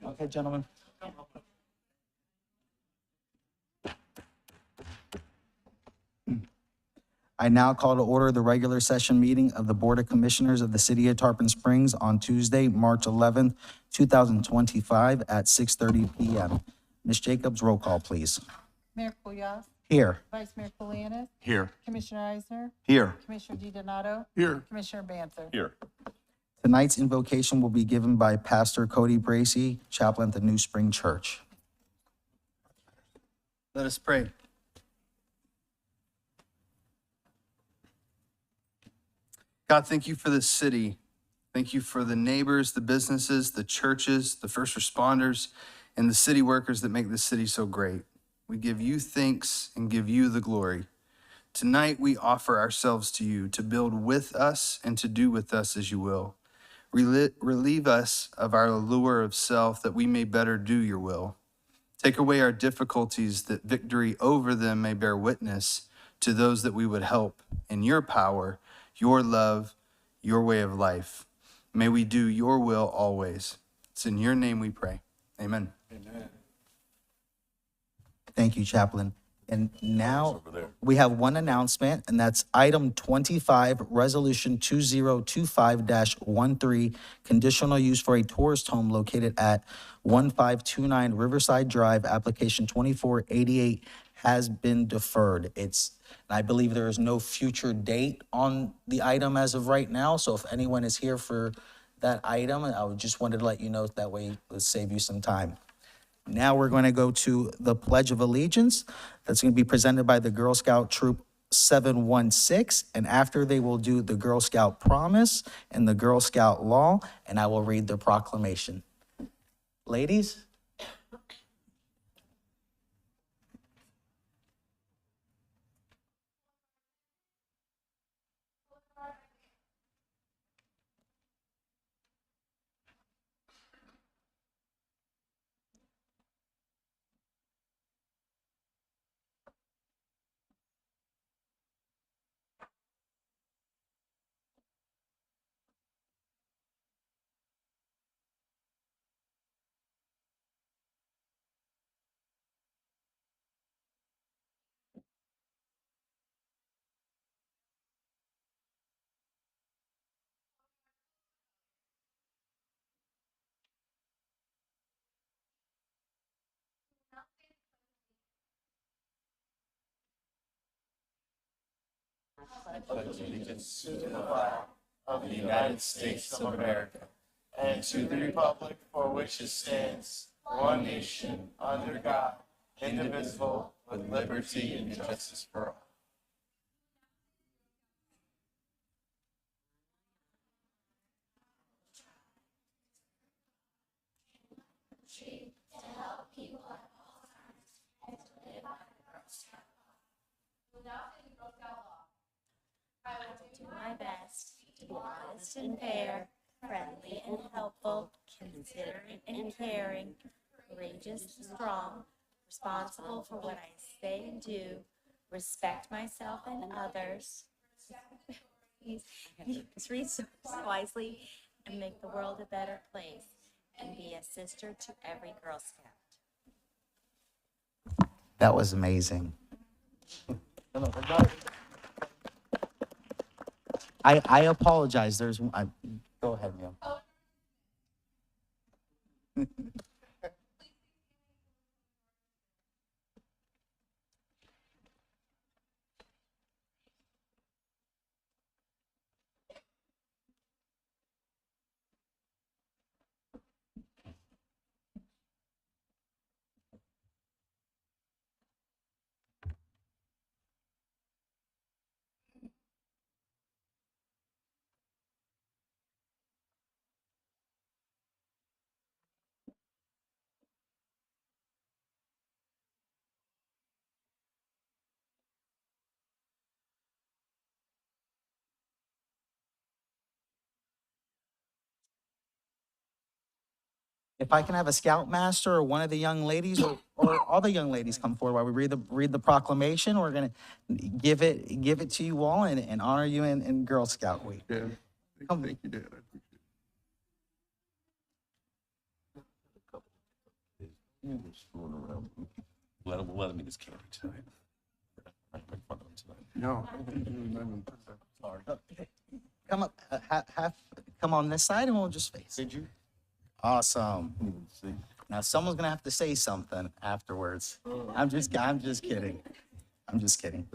Okay, gentlemen. I now call to order the regular session meeting of the Board of Commissioners of the City of Tarpon Springs on Tuesday, March 11th, 2025 at 6:30 PM. Ms. Jacobs, roll call, please. Mayor Kulyas, Here. Vice Mayor Kulianis, Here. Commissioner Eisner, Here. Commissioner DiDonato, Here. Commissioner Banther. Here. Tonight's invocation will be given by Pastor Cody Bracy, chaplain at the New Spring Church. Let us pray. God, thank you for this city. Thank you for the neighbors, the businesses, the churches, the first responders, and the city workers that make this city so great. We give you thanks and give you the glory. Tonight, we offer ourselves to you to build with us and to do with us as you will. Relieve us of our allure of self that we may better do your will. Take away our difficulties that victory over them may bear witness to those that we would help in your power, your love, your way of life. May we do your will always. It's in your name we pray. Amen. Thank you, Chaplain. And now we have one announcement, and that's item 25, Resolution 2025-13, conditional use for a tourist home located at 1529 Riverside Drive, application 2488 has been deferred. I believe there is no future date on the item as of right now, so if anyone is here for that item, I just wanted to let you know, that way let's save you some time. Now we're going to go to the Pledge of Allegiance. That's going to be presented by the Girl Scout Troop 716. And after, they will do the Girl Scout Promise and the Girl Scout Law, and I will read the proclamation. Ladies? Allegiance to the flag of the United States of America and to the republic for which it stands, one nation, under God, indivisible, with liberty and justice for all. Do my best to be honest and fair, friendly and helpful, considerate and caring, courageous and strong, responsible for what I say and do, respect myself and others, use resources wisely, and make the world a better place, and be a sister to every Girl Scout. That was amazing. I apologize. Go ahead, Neil. If I can have a Scoutmaster or one of the young ladies, or or all the young ladies come forward while we read the proclamation. We're gonna give it to you all and honor you in Girl Scout Week. Yeah. Come. Thank you, Dad. I appreciate it. Just going around. Let him eat his candy tonight. Make fun of him tonight. No. Sorry. Come up, come on this side and we'll just face. Did you? Awesome. Now someone's gonna have to say something afterwards. I'm just kidding. I'm just kidding.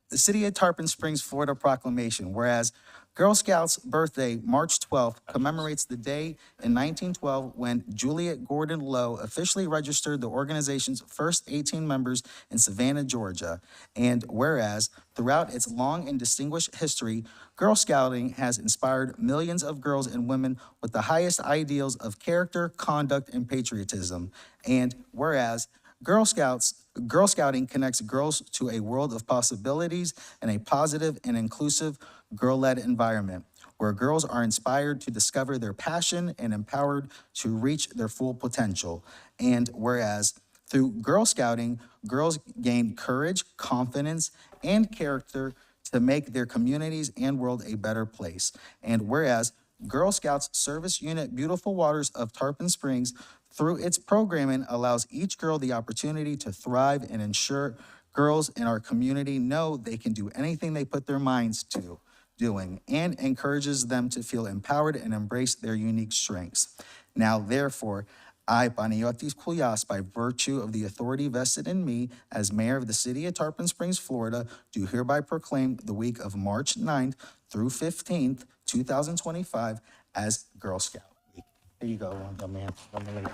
The City of Tarpon Springs, Florida proclamation, whereas Girl Scouts' birthday, March 12th, commemorates the day in 1912 when Juliet Gordon Lowe officially registered the organization's first 18 members in Savannah, Georgia. And whereas throughout its long and distinguished history, Girl Scouting has inspired millions of girls and women with the highest ideals of character, conduct, and patriotism. And whereas Girl Scouting connects girls to a world of possibilities and a positive and inclusive girl-led environment where girls are inspired to discover their passion and empowered to reach their full potential. And whereas through Girl Scouting, girls gain courage, confidence, and character to make their communities and world a better place. And whereas Girl Scouts Service Unit Beautiful Waters of Tarpon Springs, through its programming, allows each girl the opportunity to thrive and ensure girls in our community know they can do anything they put their minds to doing, and encourages them to feel empowered and embrace their unique strengths. Now, therefore, I, Panagiotis Koulias, by virtue of the authority vested in me as mayor of the city of Tarpon Springs, Florida, do hereby proclaim the week of March 9th through 15th, 2025 as Girl Scout Week. Here you go, young man. Young lady.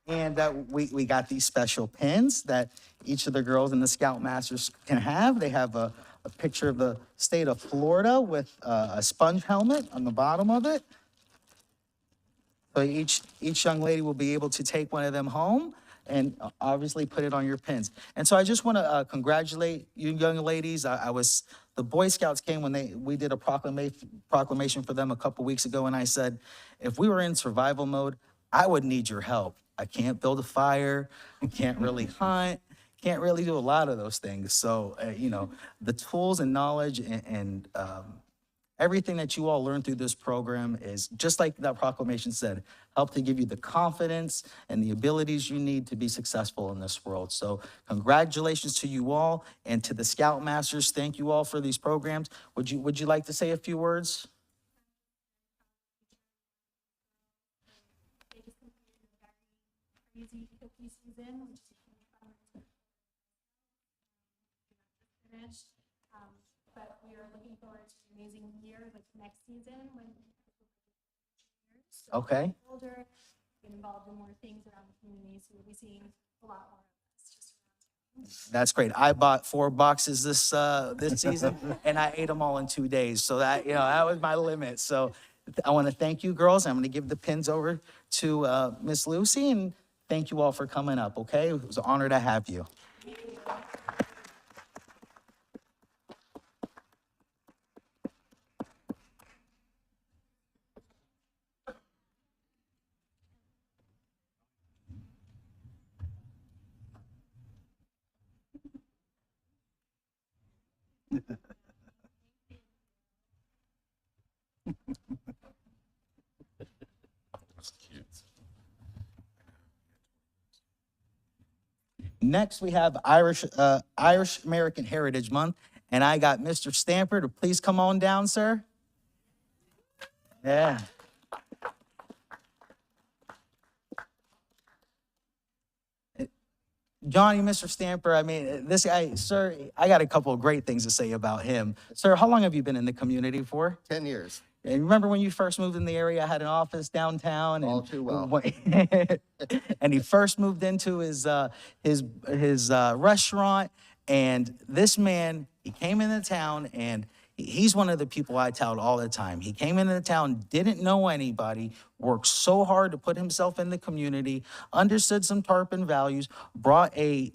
And we got these special pins that each of the girls in the Scoutmasters can have. They have a picture of the state of Florida with a sponge helmet on the bottom of it. So each young lady will be able to take one of them home and obviously put it on your pins. And so I just want to congratulate you young ladies. The Boy Scouts came when we did a proclamation for them a couple weeks ago, and I said, if we were in survival mode, I would need your help. I can't build a fire, I can't really hunt, can't really do a lot of those things. So, the tools and knowledge and everything that you all learned through this program is, just like that proclamation said, help to give you the confidence and the abilities you need to be successful in this world. So congratulations to you all, and to the Scoutmasters, thank you all for these programs. Would you like to say a few words? Crazy cookie season, which is finished. But we are looking forward to an amazing year with next season when Okay. older, get involved in more things around the community, so we'll be seeing a lot more of us just around. That's great. I bought 4 boxes this season, and I ate them all in 2 days. So that was my limit. So I want to thank you, girls. I'm going to give the pins over to Miss Lucy, and thank you all for coming up, okay? It was an honor to have you. That's cute. Next, we have Irish American Heritage Month, and I got Mr. Stamper to please come on down, sir. Yeah. Johnny, Mr. Stamper, I mean, this guy, sir, I got a couple of great things to say about him. Sir, how long have you been in the community for? 10 years. And remember when you first moved in the area, I had an office downtown? All too well. And he first moved into his restaurant, and this man, he came into town, and he's one of the people I tout all the time. He came into the town, didn't know anybody, worked so hard to put himself in the community, understood some Tarpon values, brought a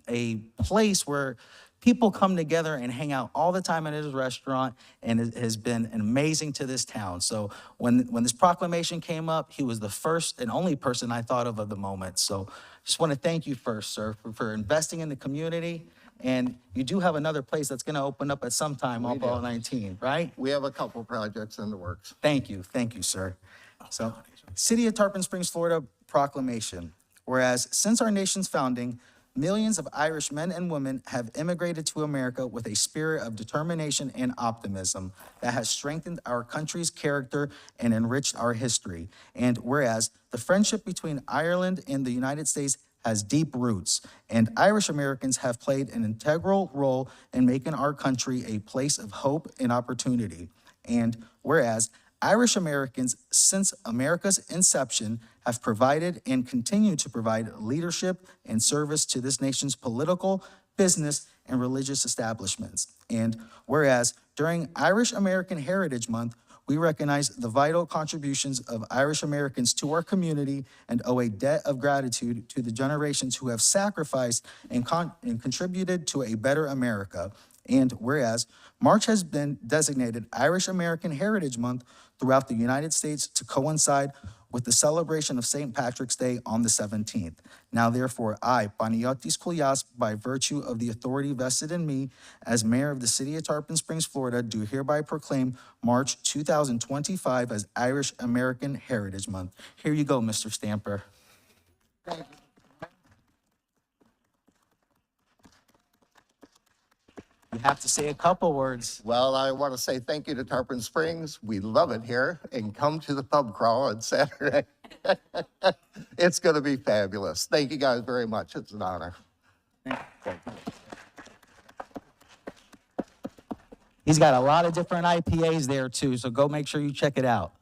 place where people come together and hang out all the time at his restaurant, and it has been amazing to this town. So when this proclamation came up, he was the first and only person I thought of the moment. So just want to thank you first, sir, for investing in the community. And you do have another place that's going to open up at some time off all 19, right? We have a couple projects in the works. Thank you, sir. So, City of Tarpon Springs, Florida proclamation. Whereas since our nation's founding, millions of Irish men and women have immigrated to America with a spirit of determination and optimism that has strengthened our country's character and enriched our history. And whereas the friendship between Ireland and the United States has deep roots, and Irish Americans have played an integral role in making our country a place of hope and opportunity. And whereas Irish Americans, since America's inception, have provided and continue to provide leadership and service to this nation's political, business, and religious establishments. And whereas during Irish American Heritage Month, we recognize the vital contributions of Irish Americans to our community and owe a debt of gratitude to the generations who have sacrificed and contributed to a better America. And whereas March has been designated Irish American Heritage Month throughout the United States to coincide with the celebration of St. Patrick's Day on the 17th. Now therefore, I, Panagiotis Koulias, by virtue of the authority vested in me as mayor of the city of Tarpon Springs, Florida, do hereby proclaim March 2025 as Irish American Heritage Month. Here you go, Mr. Stamper. You have to say a couple words. Well, I want to say thank you to Tarpon Springs. We love it here, and come to the pub crawl on Saturday. It's going to be fabulous. Thank you guys very much. It's an honor. He's got a lot of different IPAs there too, so go make sure you check it out.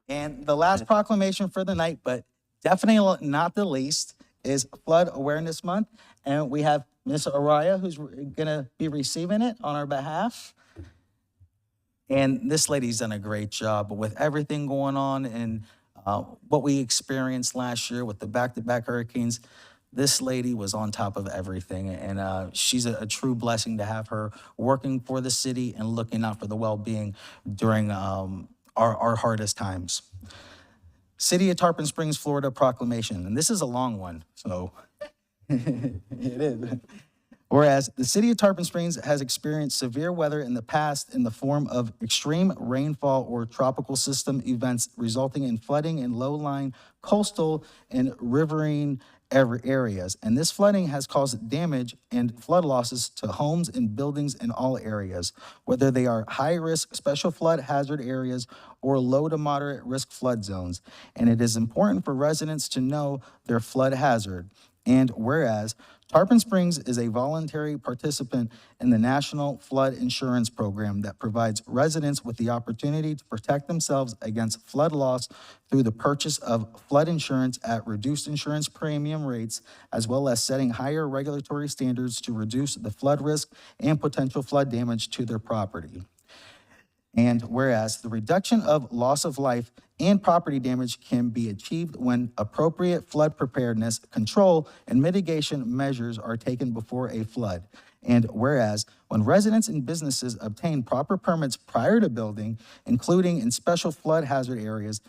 And the last proclamation for the night, but definitely not the least, is Flood Awareness Month. And we have Ms. Araya, who's gonna be receiving it on our behalf. And this lady's done a great job with everything going on and what we experienced last year with the back-to-back hurricanes. This lady was on top of everything, and she's a true blessing to have her working for the city and looking out for the well-being during our hardest times. City of Tarpon Springs, Florida proclamation, and this is a long one, so it is. Whereas the city of Tarpon Springs has experienced severe weather in the past in the form of extreme rainfall or tropical system events resulting in flooding in low-lying coastal and riverine areas. And this flooding has caused damage and flood losses to homes and buildings in all areas, whether they are high-risk special flood hazard areas or low to moderate risk flood zones. And it is important for residents to know their flood hazard. And whereas Tarpon Springs is a voluntary participant in the National Flood Insurance Program that provides residents with the opportunity to protect themselves against flood loss through the purchase of flood insurance at reduced insurance premium rates, as well as setting higher regulatory standards to reduce the flood risk and potential flood damage to their property. And whereas the reduction of loss of life and property damage can be achieved when appropriate flood preparedness, control, and mitigation measures are taken before a flood. And whereas when residents and businesses obtain proper permits prior to building, including in special flood hazard areas,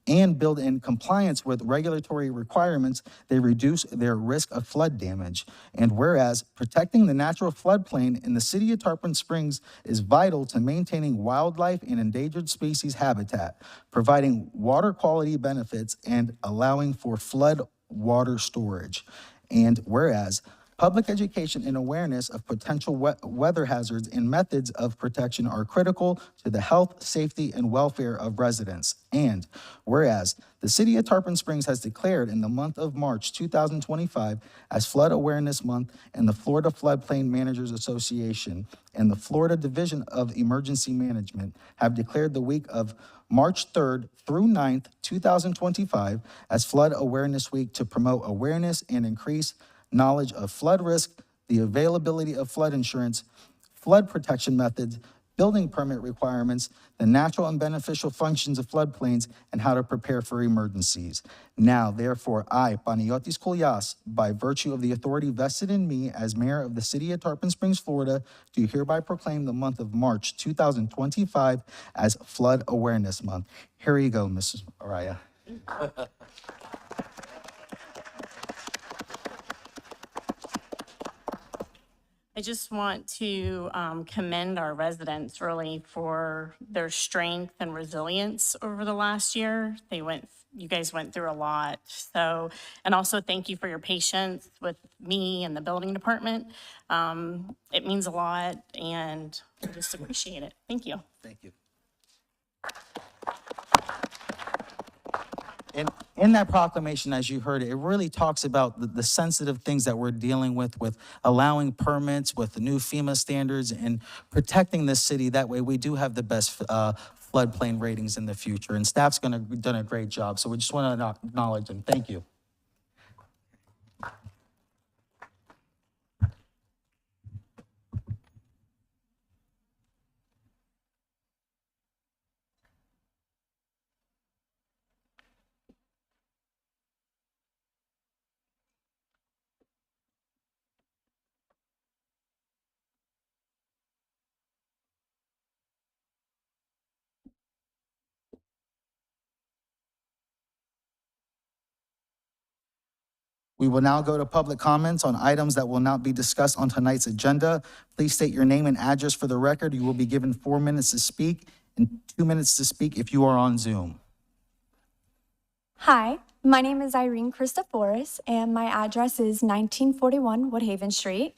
and build in compliance with regulatory requirements, they reduce their risk of flood damage. And whereas protecting the natural floodplain in the city of Tarpon Springs is vital to maintaining wildlife and endangered species habitat, providing water quality benefits, and allowing for flood water storage. And whereas public education and awareness of potential weather hazards and methods of protection are critical to the health, safety, and welfare of residents. And whereas the city of Tarpon Springs has declared in the month of March 2025 as Flood Awareness Month, and the Florida Floodplain Managers Association and the Florida Division of Emergency Management have declared the week of March 3rd through 9th, 2025 as Flood Awareness Week to promote awareness and increase knowledge of flood risk, the availability of flood insurance, flood protection methods, building permit requirements, the natural and beneficial functions of floodplains, and how to prepare for emergencies. Now, therefore, I, Panagiotis Koulias, by virtue of the authority vested in me as mayor of the city of Tarpon Springs, Florida, do hereby proclaim the month of March 2025 as Flood Awareness Month. Here you go, Mrs. Araya. I just want to commend our residents really for their strength and resilience over the last year. You guys went through a lot. So, and also thank you for your patience with me and the building department. It means a lot and I just appreciate it. Thank you. Thank you. In that proclamation, as you heard, it really talks about the sensitive things that we're dealing with allowing permits, with the new FEMA standards, and protecting this city. That way, we do have the best floodplain ratings in the future. And staff's done a great job. So we just want to acknowledge them. Thank you. We will now go to public comments on items that will not be discussed on tonight's agenda. Please state your name and address for the record. You will be given 4 minutes to speak and 2 minutes to speak if you are on Zoom. Hi, my name is Irene Christoforis, and my address is 1941 Woodhaven Street.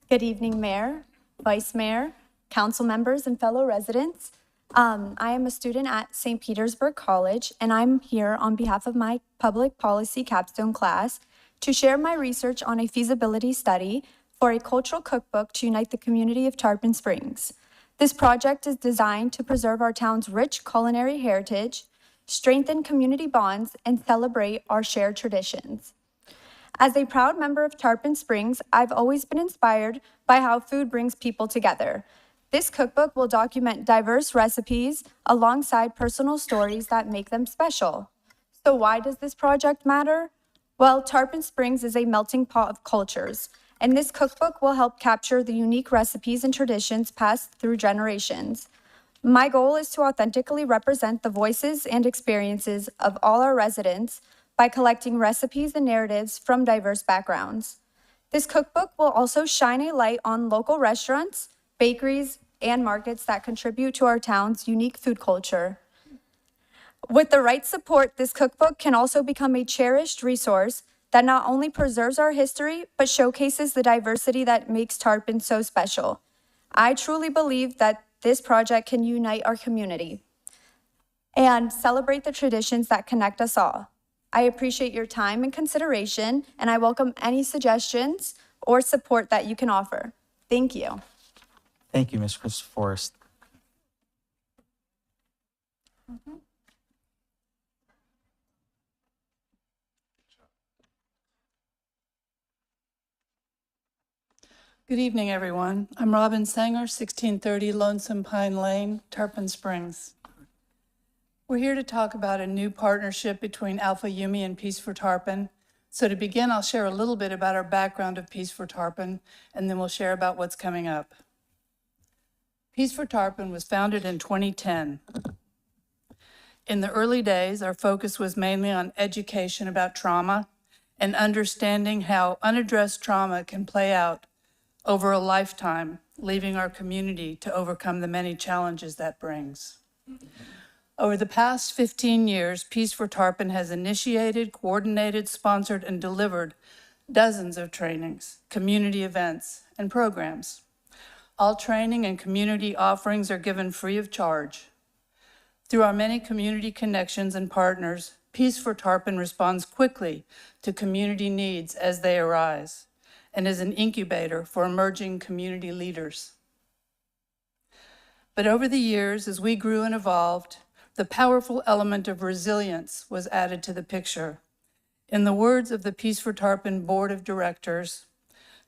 Good evening, Mayor, Vice Mayor, council members, and fellow residents. I am a student at St. Petersburg College, and I'm here on behalf of my public policy capstone class to share my research on a feasibility study for a cultural cookbook to unite the community of Tarpon Springs. This project is designed to preserve our town's rich culinary heritage, strengthen community bonds, and celebrate our shared traditions. As a proud member of Tarpon Springs, I've always been inspired by how food brings people together. This cookbook will document diverse recipes alongside personal stories that make them special. So why does this project matter? Well, Tarpon Springs is a melting pot of cultures, and this cookbook will help capture the unique recipes and traditions passed through generations. My goal is to authentically represent the voices and experiences of all our residents by collecting recipes and narratives from diverse backgrounds. This cookbook will also shine a light on local restaurants, bakeries, and markets that contribute to our town's unique food culture. With the right support, this cookbook can also become a cherished resource that not only preserves our history, but showcases the diversity that makes Tarpon so special. I truly believe that this project can unite our community and celebrate the traditions that connect us all. I appreciate your time and consideration, and I welcome any suggestions or support that you can offer. Thank you. Thank you, Ms. Christoforis. Good evening, everyone. I'm Robin Sanger, 1630 Lonesome Pine Lane, Tarpon Springs. We're here to talk about a new partnership between Alpha Yumi and Peace for Tarpon. So to begin, I'll share a little bit about our background of Peace for Tarpon, and then we'll share about what's coming up. Peace for Tarpon was founded in 2010. In the early days, our focus was mainly on education about trauma and understanding how unaddressed trauma can play out over a lifetime, leaving our community to overcome the many challenges that brings. Over the past 15 years, Peace for Tarpon has initiated, coordinated, sponsored, and delivered dozens of trainings, community events, and programs. All training and community offerings are given free of charge. Through our many community connections and partners, Peace for Tarpon responds quickly to community needs as they arise, and is an incubator for emerging community leaders. But over the years, as we grew and evolved, the powerful element of resilience was added to the picture. In the words of the Peace for Tarpon Board of Directors,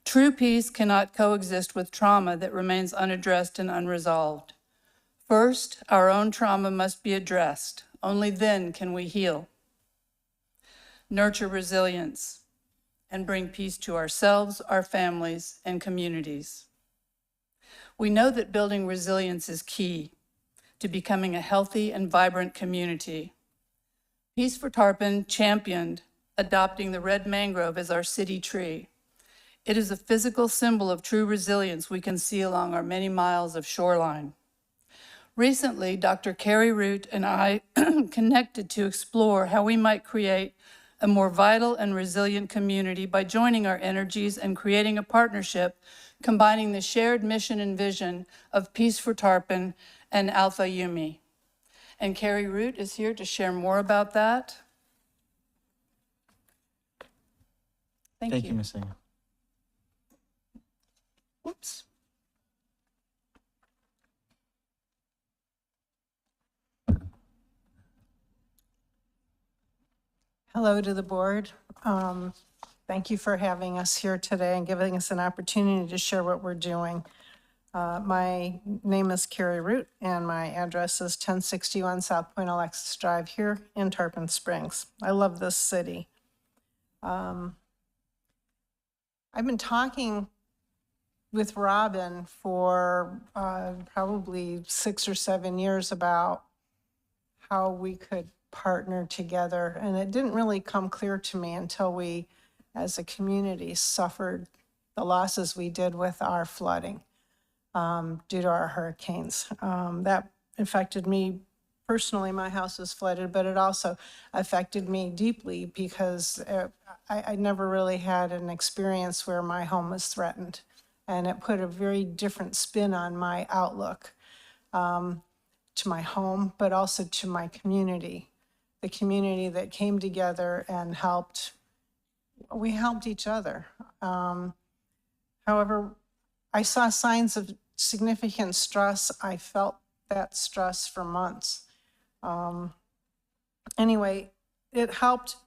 true peace cannot coexist with trauma that remains unaddressed and unresolved. First, our own trauma must be addressed. Only then can we heal, nurture resilience, and bring peace to ourselves, our families, and communities. We know that building resilience is key to becoming a healthy and vibrant community. Peace for Tarpon championed adopting the red mangrove as our city tree. It is a physical symbol of true resilience we can see along our many miles of shoreline. Recently, Dr. Carrie Root and I connected to explore how we might create a more vital and resilient community by joining our energies and creating a partnership combining the shared mission and vision of Peace for Tarpon and Alpha Yumi. And Carrie Root is here to share more about that. Thank you, Ms. Singer. Whoops. Hello to the board. Thank you for having us here today and giving us an opportunity to share what we're doing. My name is Carrie Root, and my address is 1061 South Point Alexis Drive here in Tarpon Springs. I love this city. I've been talking with Robin for probably 6 or 7 years about how we could partner together, and it didn't really come clear to me until we, as a community, suffered the losses we did with our flooding due to our hurricanes. That affected me personally. My house was flooded, but it also affected me deeply because I never really had an experience where my home was threatened, and it put a very different spin on my outlook to my home, but also to my community. The community that came together and helped, we helped each other. However, I saw signs of significant stress. I felt that stress for months. Anyway, it helped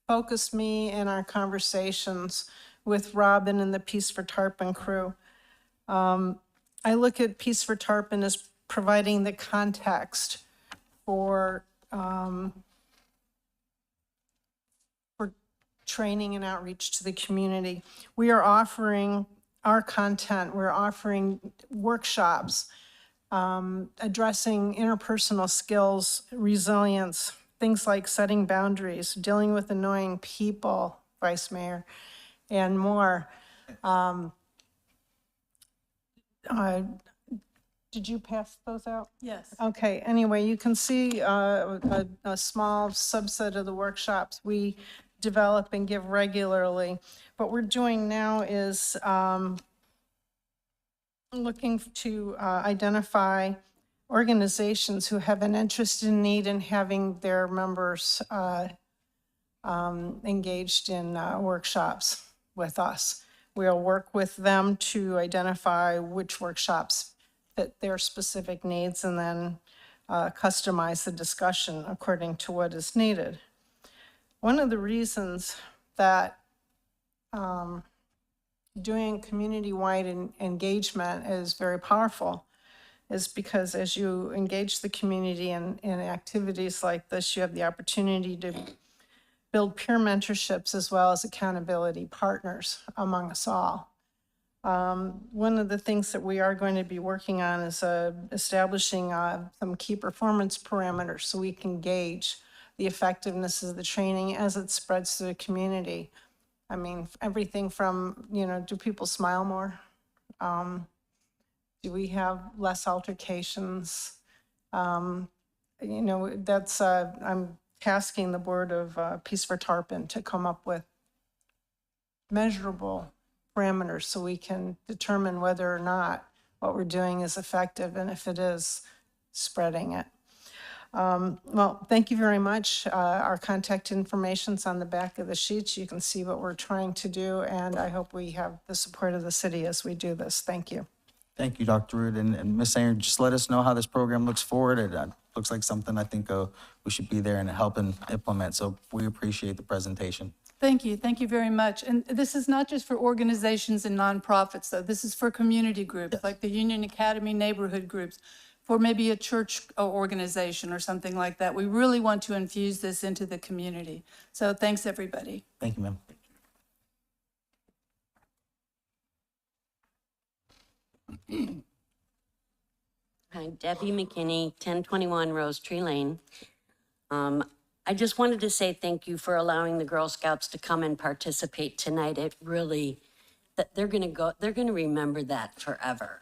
focus me in our conversations with Robin and the Peace for Tarpon crew. I look at Peace for Tarpon as providing the context for training and outreach to the community. We are offering our content, we're offering workshops, addressing interpersonal skills, resilience, things like setting boundaries, dealing with annoying people, Vice Mayor, and more. Did you pass those out? Yes. Okay, anyway, you can see a small subset of the workshops we develop and give regularly. What we're doing now is looking to identify organizations who have an interest and need in having their members engaged in workshops with us. We'll work with them to identify which workshops fit their specific needs and then customize the discussion according to what is needed. One of the reasons that doing community-wide engagement is very powerful is because as you engage the community in activities like this, you have the opportunity to build peer mentorships as well as accountability partners among us all. One of the things that we are going to be working on is establishing some key performance parameters so we can gauge the effectiveness of the training as it spreads to the community. I mean, everything from, do people smile more? Do we have less altercations? That's, I'm tasking the board of Peace for Tarpon to come up with measurable parameters so we can determine whether or not what we're doing is effective, and if it is, spreading it. Well, thank you very much. Our contact information's on the back of the sheets. You can see what we're trying to do, and I hope we have the support of the city as we do this. Thank you. Thank you, Dr. Root. And Ms. Sanger, just let us know how this program looks forward. It looks like something I think we should be there and help and implement. So we appreciate the presentation. Thank you. Thank you very much. And this is not just for organizations and nonprofits, though. This is for community groups like the Union Academy neighborhood groups, for maybe a church organization or something like that. We really want to infuse this into the community. So thanks, everybody. Thank you, ma'am. Hi, Debbie McKinney, 1021 Rose Tree Lane. I just wanted to say thank you for allowing the Girl Scouts to come and participate tonight. It really, that they're gonna remember that forever.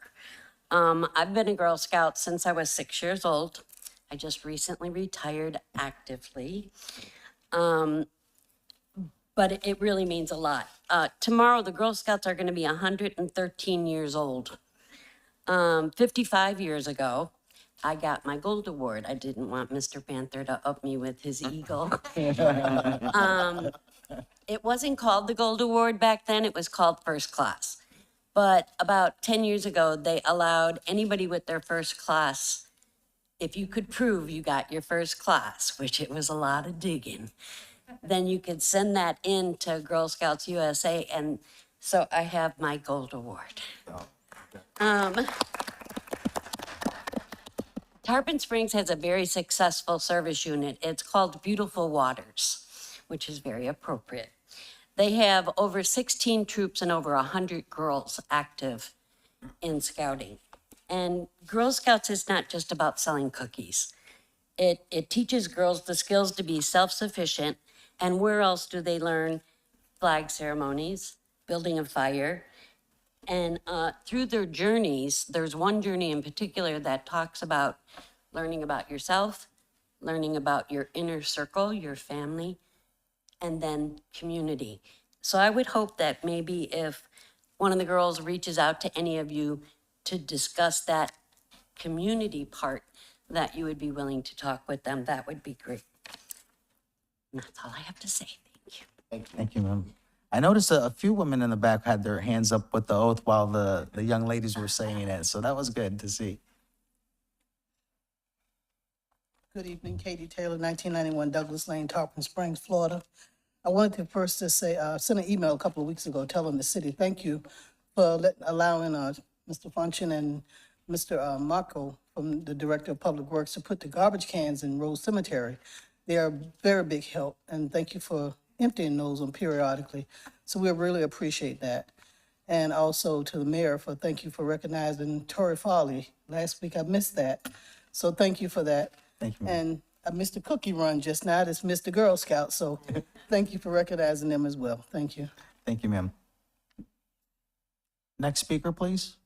I've been a Girl Scout since I was 6 years old. I just recently retired actively. But it really means a lot. Tomorrow, the Girl Scouts are gonna be 113 years old. 55 years ago, I got my gold award. I didn't want Mr. Panther to up me with his eagle. It wasn't called the gold award back then, it was called first class. But about 10 years ago, they allowed anybody with their first class, if you could prove you got your first class, which it was a lot of digging, then you could send that in to Girl Scouts USA, and so I have my gold award. Tarpon Springs has a very successful service unit. It's called Beautiful Waters, which is very appropriate. They have over 16 troops and over 100 girls active in scouting. And Girl Scouts is not just about selling cookies. It teaches girls the skills to be self-sufficient. And where else do they learn flag ceremonies, building a fire? And through their journeys, there's one journey in particular that talks about learning about yourself, learning about your inner circle, your family, and then community. So I would hope that maybe if one of the girls reaches out to any of you to discuss that community part, that you would be willing to talk with them. That would be great. And that's all I have to say. Thank you. Thank you, ma'am. I noticed a few women in the back had their hands up with the oath while the young ladies were saying it, so that was good to see. Good evening, Katie Taylor, 1991 Douglas Lane, Tarpon Springs, Florida. I wanted to first just say, sent an email a couple of weeks ago telling the city, thank you for allowing Mr. Funchin and Mr. Marco, from the Director of Public Works, to put the garbage cans in Rose Cemetery. They are very big help, and thank you for emptying those periodically. So we really appreciate that. And also to the mayor thank you for recognizing Tori Foley. Last week I missed that. So thank you for that. Thank you, ma'am. And I missed the cookie run just now. It's Mr. Girl Scout. So thank you for recognizing them as well. Thank you. Thank you, ma'am. Next speaker, please.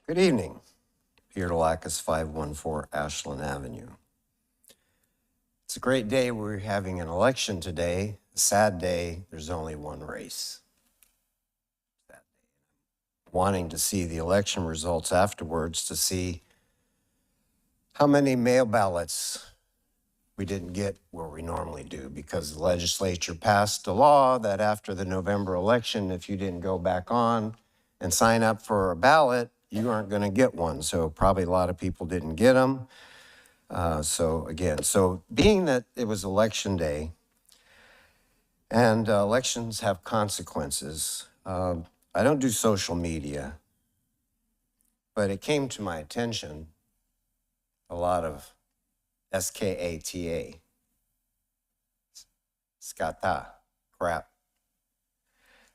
Good evening. Peter Dalakis, 514 Ashland Avenue. It's a great day. We're having an election today. A sad day. There's only one race. Sad day. Wanting to see the election results afterwards to see how many mail ballots we didn't get where we normally do, because the legislature passed a law that after the November election, if you didn't go back on and sign up for a ballot, you aren't going to get one. So probably a lot of people didn't get them. So being that it was election day and elections have consequences, I don't do social media, but it came to my attention a lot of SKATA, skata, crap.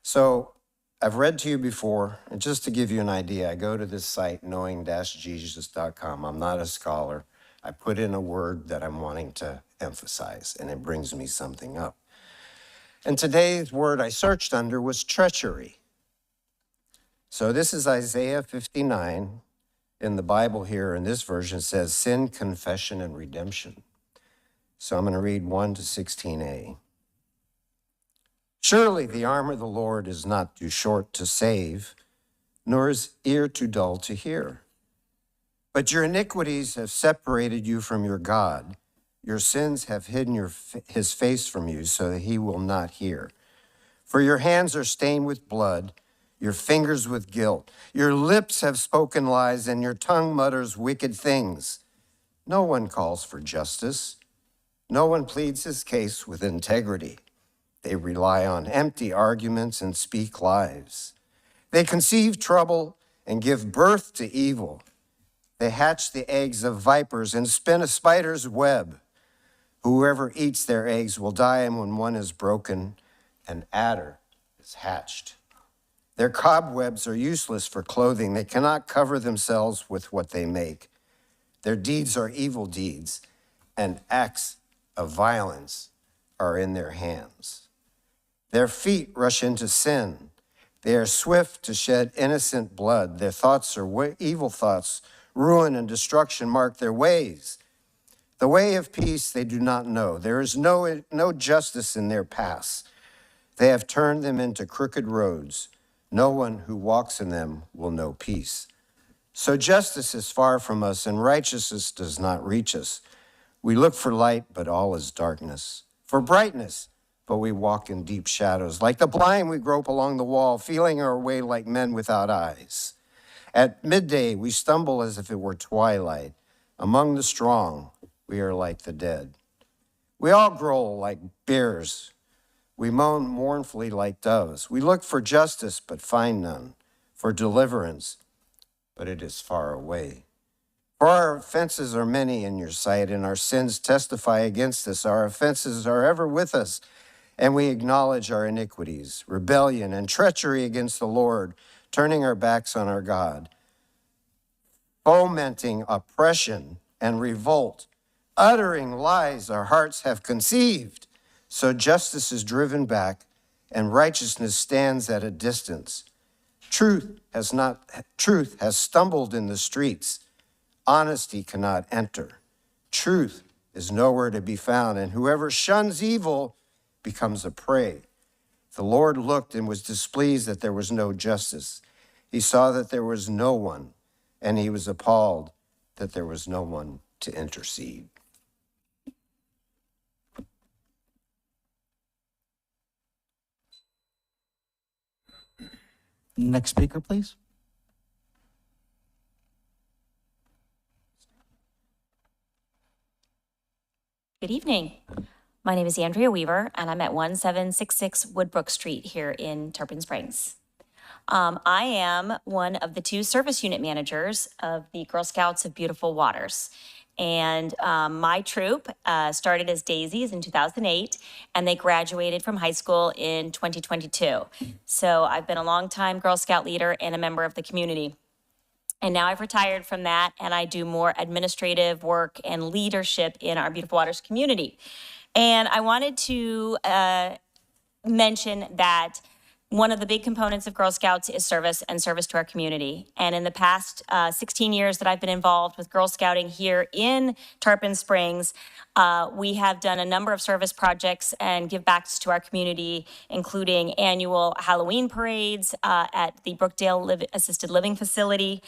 So I've read to you before, and just to give you an idea, I go to this site, knowing-jesus.com. I'm not a scholar. I put in a word that I'm wanting to emphasize, and it brings me something up. And today's word I searched under was treachery. So this is Isaiah 59. In the Bible here, in this version, says sin, confession, and redemption. So I'm going to read 1 to 16a. Surely the arm of the Lord is not too short to save, nor his ear too dull to hear. But your iniquities have separated you from your God. Your sins have hidden his face from you so that he will not hear. For your hands are stained with blood, your fingers with guilt. Your lips have spoken lies, and your tongue mutters wicked things. No one calls for justice. No one pleads his case with integrity. They rely on empty arguments and speak lies. They conceive trouble and give birth to evil. They hatch the eggs of vipers and spin a spider's web. Whoever eats their eggs will die, and when one is broken, an adder is hatched. Their cobwebs are useless for clothing. They cannot cover themselves with what they make. Their deeds are evil deeds, and acts of violence are in their hands. Their feet rush into sin. They are swift to shed innocent blood. Their thoughts are evil thoughts. Ruin and destruction mark their ways. The way of peace they do not know. There is no justice in their paths. They have turned them into crooked roads. No one who walks in them will know peace. So justice is far from us, and righteousness does not reach us. We look for light, but all is darkness. For brightness, but we walk in deep shadows. Like the blind, we grope along the wall, feeling our way like men without eyes. At midday, we stumble as if it were twilight. Among the strong, we are like the dead. We all growl like bears. We moan mournfully like doves. We look for justice, but find none. For deliverance, but it is far away. For our offenses are many in your sight, and our sins testify against us. Our offenses are ever with us, and we acknowledge our iniquities, rebellion, and treachery against the Lord, turning our backs on our God, fomenting oppression and revolt, uttering lies our hearts have conceived. So justice is driven back, and righteousness stands at a distance. Truth has stumbled in the streets. Honesty cannot enter. Truth is nowhere to be found, and whoever shuns evil becomes a prey. The Lord looked and was displeased that there was no justice. He saw that there was no one, and he was appalled that there was no one to intercede. Next speaker, please. Good evening. My name is Andrea Weaver, and I'm at 1766 Woodbrook Street here in Tarpon Springs. I am one of the 2 service unit managers of the Girl Scouts of Beautiful Waters. And my troop started as Daisies in 2008, and they graduated from high school in 2022. So I've been a longtime Girl Scout leader and a member of the community. And now I've retired from that, and I do more administrative work and leadership in our Beautiful Waters community. And I wanted to mention that one of the big components of Girl Scouts is service and service to our community. And in the past 16 years that I've been involved with Girl Scouting here in Tarpon Springs, we have done a number of service projects and give backs to our community, including annual Halloween parades at the Brookdale Assisted Living Facility.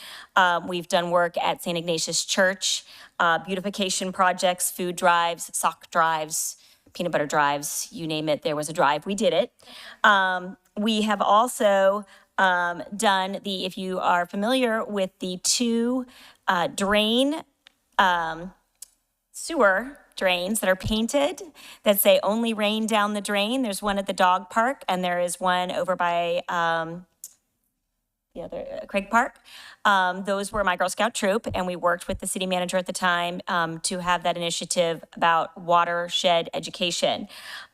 We've done work at St. Ignatius Church, beautification projects, food drives, sock drives, peanut butter drives, you name it, there was a drive, we did it. We have also done if you are familiar with the 2 sewer drains that are painted that say only rain down the drain. There's one at the dog park, and there is one over by Craig Park. Those were my Girl Scout troop, and we worked with the city manager at the time to have that initiative about watershed education.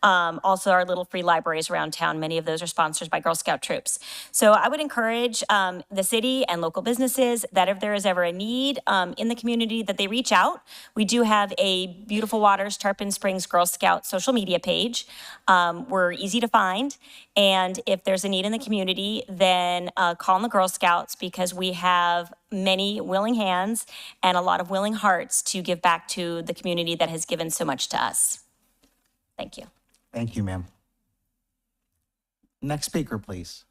Also, our little free libraries around town, many of those are sponsored by Girl Scout troops. So I would encourage the city and local businesses that if there is ever a need in the community, that they reach out. We do have a Beautiful Waters Tarpon Springs Girl Scout social media page. We're easy to find, and if there's a need in the community, then call on the Girl Scouts, because we have many willing hands and a lot of willing hearts to give back to the community that has given so much to us. Thank you. Thank you, ma'am. Next speaker, please.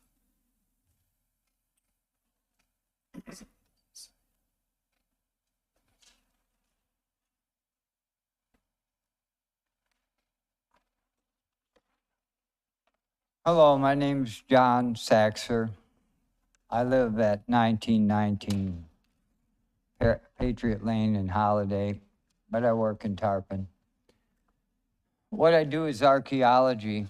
Hello, my name's John Saxer. I live at 1919 Patriot Lane in Holiday, but I work in Tarpon. what I do is archaeology.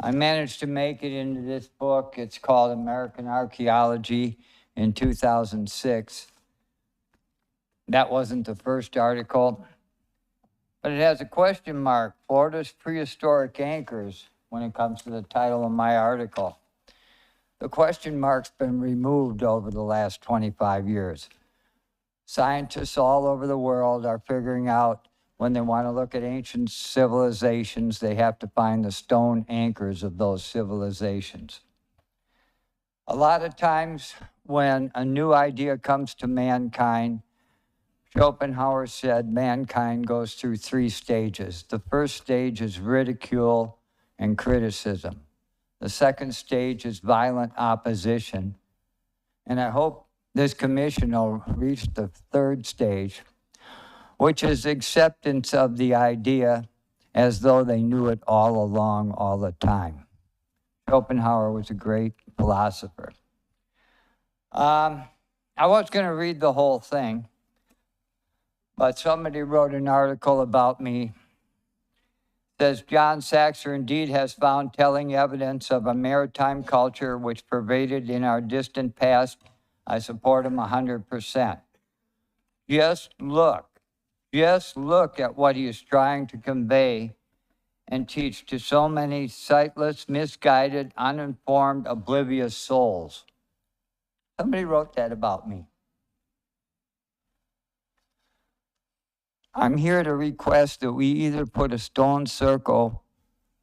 I managed to make it into this book. It's called American Archaeology in 2006. That wasn't the first article, but it has a question mark, Florida's prehistoric anchors, when it comes to the title of my article. The question mark's been removed over the last 25 years. Scientists all over the world are figuring out when they want to look at ancient civilizations, they have to find the stone anchors of those civilizations. A lot of times when a new idea comes to mankind, Schopenhauer said mankind goes through 3 stages. The first stage is ridicule and criticism. The second stage is violent opposition. And I hope this commission will reach the 3rd stage, which is acceptance of the idea as though they knew it all along, all the time. Schopenhauer was a great philosopher. I was going to read the whole thing, but somebody wrote an article about me. It says, John Saxer indeed has found telling evidence of a maritime culture which pervaded in our distant past. I support him 100%. Just look at what he is trying to convey and teach to so many sightless, misguided, uninformed, oblivious souls. Somebody wrote that about me. I'm here to request that we either put a stone circle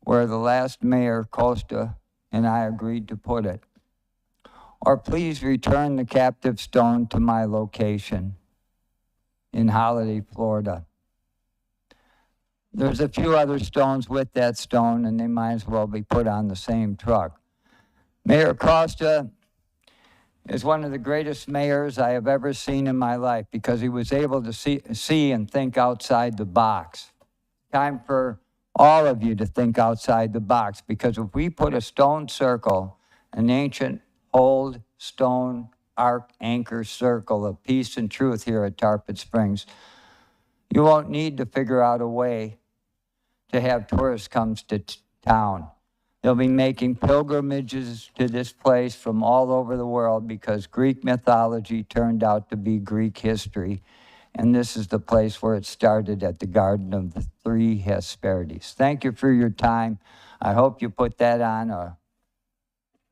where the last mayor, Costa, and I agreed to put it, or please return the captive stone to my location in Holiday, Florida. There's a few other stones with that stone, and they might as well be put on the same truck. Mayor Costa is one of the greatest mayors I have ever seen in my life because he was able to see and think outside the box. Time for all of you to think outside the box, because if we put a stone circle, an ancient old stone arc anchor circle of peace and truth here at Tarpon Springs, you won't need to figure out a way to have tourists come to town. They'll be making pilgrimages to this place from all over the world because Greek mythology turned out to be Greek history. And this is the place where it started, at the Garden of the 3 Hesperides. Thank you for your time. I hope you put that on an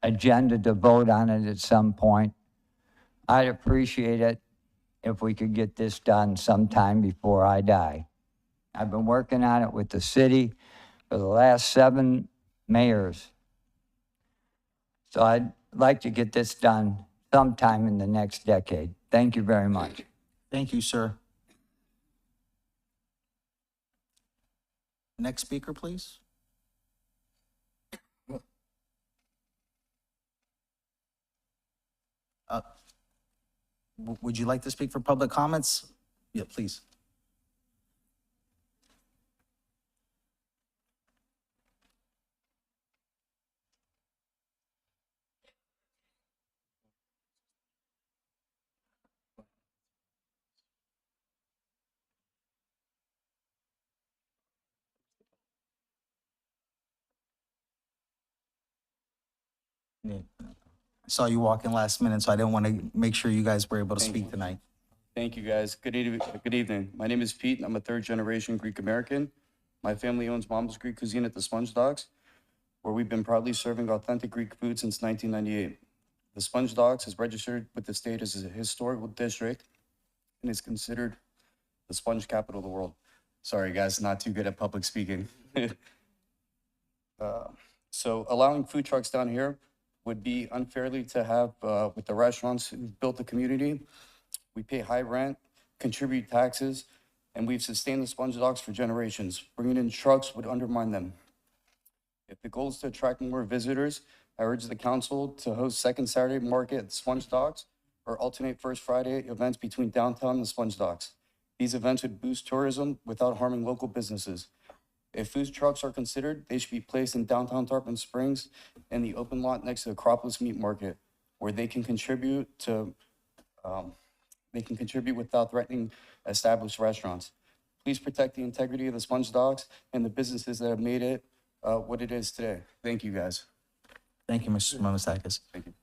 agenda to vote on it at some point. I'd appreciate it if we could get this done sometime before I die. I've been working on it with the city for the last 7 mayors. So I'd like to get this done sometime in the next decade. Thank you very much. Thank you, sir. Next speaker, please. Would you like to speak for public comments? Yeah, please. Yeah. I saw you walk in last minute, so I didn't want to make sure you guys were able to speak tonight. Thank you, guys. Good evening. My name is Pete, and I'm a 3rd-generation Greek American. My family owns Mama's Greek Cuisine at the Sponge Docks, where we've been proudly serving authentic Greek food since 1998. The Sponge Docks is registered with the state as a historical district and is considered the sponge capital of the world. Sorry, guys, not too good at public speaking. So allowing food trucks down here would be unfairly to have with the restaurants who built the community. We pay high rent, contribute taxes, and we've sustained the Sponge Docks for generations. Bringing in trucks would undermine them. If the goal is to attract more visitors, I urge the council to host second Saturday market at the Sponge Docks or alternate first Friday events between downtown and the Sponge Docks. These events would boost tourism without harming local businesses. If food trucks are considered, they should be placed in downtown Tarpon Springs and the open lot next to the Acropolis Meat Market, where they can contribute without threatening established restaurants. Please protect the integrity of the Sponge Docks and the businesses that have made it what it is today. Thank you, guys. Thank you, Mr. Mamasakis. Thank you.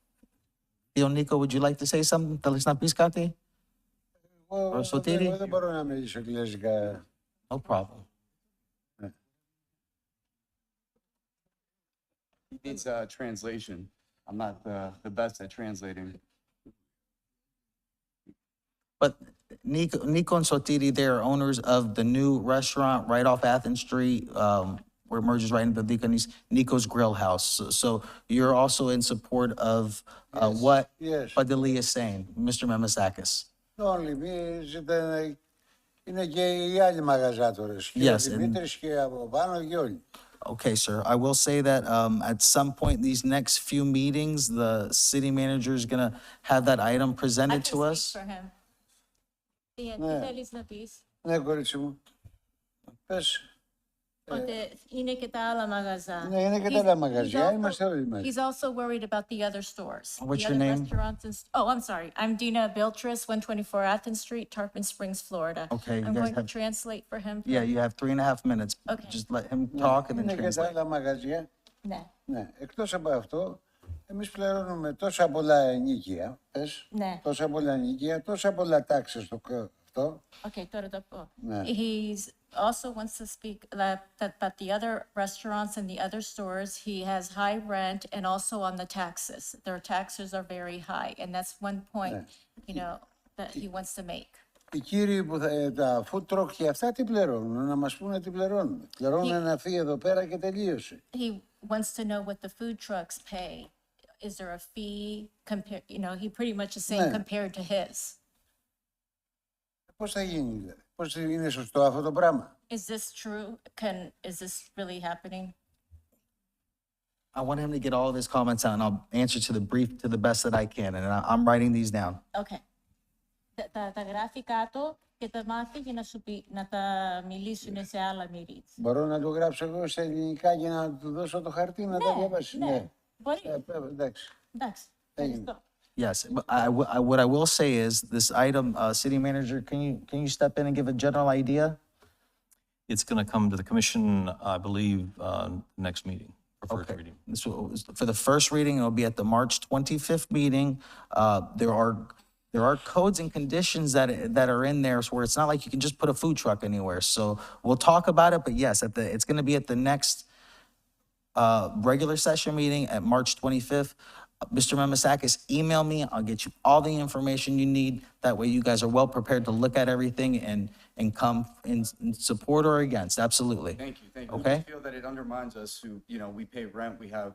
Theo Nico, would you like to say something? Talis na piskate? Εγώ Sotiri? δεν μπορώ να μιλήσω εγγλέζικα. No problem. He needs translation. I'm not the best at translating. But Nico and Sotiri, they're owners of the new restaurant right off Athens Street, where it merges right into Nico's Grill House. So you're also in support of what Yes. Padilla is saying, Mr. Mamasakis. Only me, είναι και οι άλλοι μαγαζάτορες. Και Yes, ο Δημήτρης και από πάνω και όλοι. Okay, sir. I will say that at some point, these next few meetings, the city manager is going to have that item presented to us. For him. Τι θέλεις να πεις? Ναι, κορίτσι μου. Πες. Ότι είναι και τα άλλα μαγαζά. Ναι, είναι και τα άλλα μαγαζιά. Είμαστε όλοι μαζί. He's also worried about the other stores. What's the your other name? Restaurants and, oh, I'm sorry. I'm Dina Biltris, 124 Athens Street, Tarpon Springs, Florida. Okay, you I'm guys going to have- translate for him. Yeah, you have 3.5 minutes. Okay. Just let him talk and then Είναι και τα translate. άλλα μαγαζιά. Ναι. Ναι, εκτός από αυτό, εμείς πληρώνουμε τόσα πολλά ενοίκια, πες, Ναι. τόσα πολλά ενοίκια, τόσα πολλά τάξεις στο αυτό. Okay, τώρα το πω. Ναι. He's also wants to speak that the other restaurants and the other stores, he has high rent and also on the taxes. Their taxes are very high, and that's one point, you know, that he wants to make. Οι κύριοι που τα food truck και αυτά τι πληρώνουν, να μας πούνε τι πληρώνουν. Πληρώνουν ένα φύ εδώ πέρα και τελείωσε. He wants to know what the food trucks pay. Is there a fee compared, you know, he pretty much is saying Ναι. compared to his. Πώς θα γίνει, δηλαδή, πώς είναι σωστό αυτό το πράγμα. Is this true? Is this really happening? I want him to get all of his comments out and I'll answer to the brief to the best that I can. And I'm writing these down. Okay. Τα γράφει κάτω και τα μάθει για να τα μιλήσουν σε άλλα meetings. Μπορώ να το γράψω εγώ σε ελληνικά και να του δώσω το χαρτί να τα διαβάσει. Ναι, μπορεί. Εντάξει. Εντάξει. Έγινε. Ευχαριστώ. Yes, but what I will say is this item, city manager, can you step in and give a general idea? It's going to come to the commission, I believe, next meeting for first Okay. reading. For the first reading, it'll be at the March 25th meeting. There are codes and conditions that are in there where it's not like you can just put a food truck anywhere. So we'll talk about it, but yes, it's going to be at the next regular session meeting at March 25th. Mr. Mamasakis, email me. I'll get you all the information you need. That way you guys are well prepared to look at everything and come in support or against. Absolutely. Thank you. Thank you. Okay. We feel that it undermines us who, you know, we pay rent. We have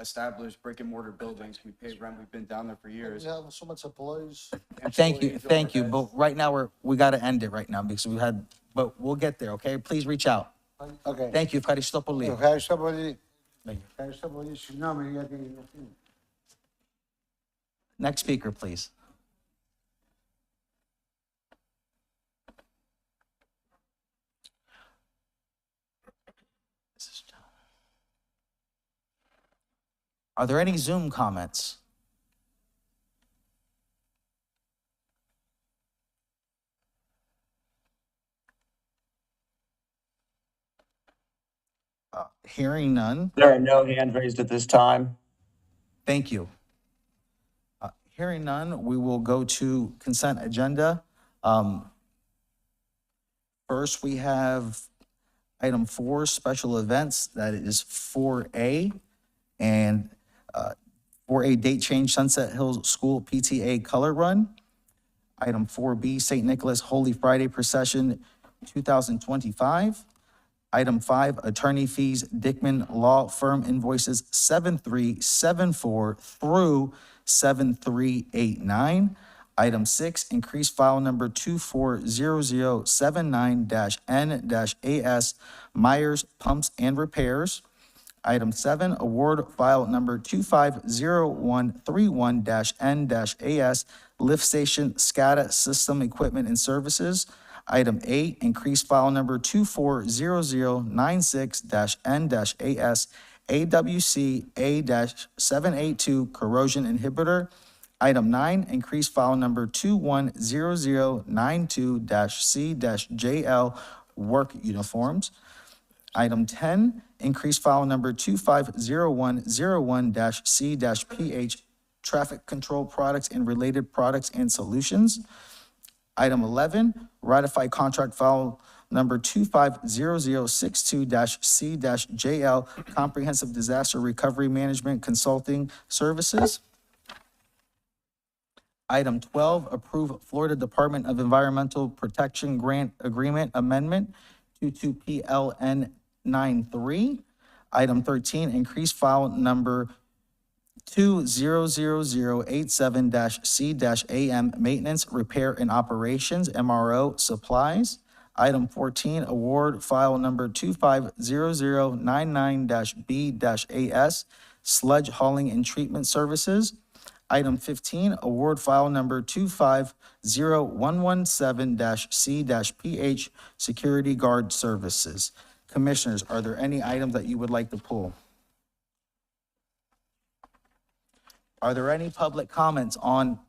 established brick and mortar buildings. We pay rent. We've been down there for years. We have so much employees. Thank you. But right now we got to end it right now because but we'll get there. Okay. Please reach out. Okay. Thank you. Ευχαριστώ πολύ. Ευχαριστώ πολύ. Ευχαριστώ πολύ. Συγγνώμη για την... Next speaker, please. Are there any Zoom comments? Hearing none. There are no hands raised at this time. Thank you. Hearing none, we will go to consent agenda. First, we have item 4, special events. That is 4A. And 4A, date change, Sunset Hills School PTA Color Run. Item 4B, St. Nicholas Holy Friday Procession 2025. Item 5, attorney fees, Dickman Law Firm invoices 7374 through 7389. Item 6, increase file number 240079-N-AS Myers Pumps and Repairs. Item 7, award file number 250131-N-AS Lift Station SCADA System Equipment and Services. Item 8, increase file number 240096-N-AS AWC A-782 Corrosion Inhibitor. Item 9, increase file number 210092-C-JL work uniforms. Item 10, increase file number 250101-C-PH traffic control products and related products and solutions. Item 11, ratify contract file number 250062-C-JL comprehensive disaster recovery management consulting services. Item 12, approve Florida Department of Environmental Protection Grant Agreement Amendment 22PLN 93. Item 13, increase file number 200087-C-AM Maintenance, Repair, and Operations, MRO Supplies. Item 14, award file number 250099-B-AS, Sludge Hauling and Treatment Services. Item 15, award file number 250117-C-PH, Security Guard Services. Commissioners, are there any items that you would like to pull? Are there any public comments on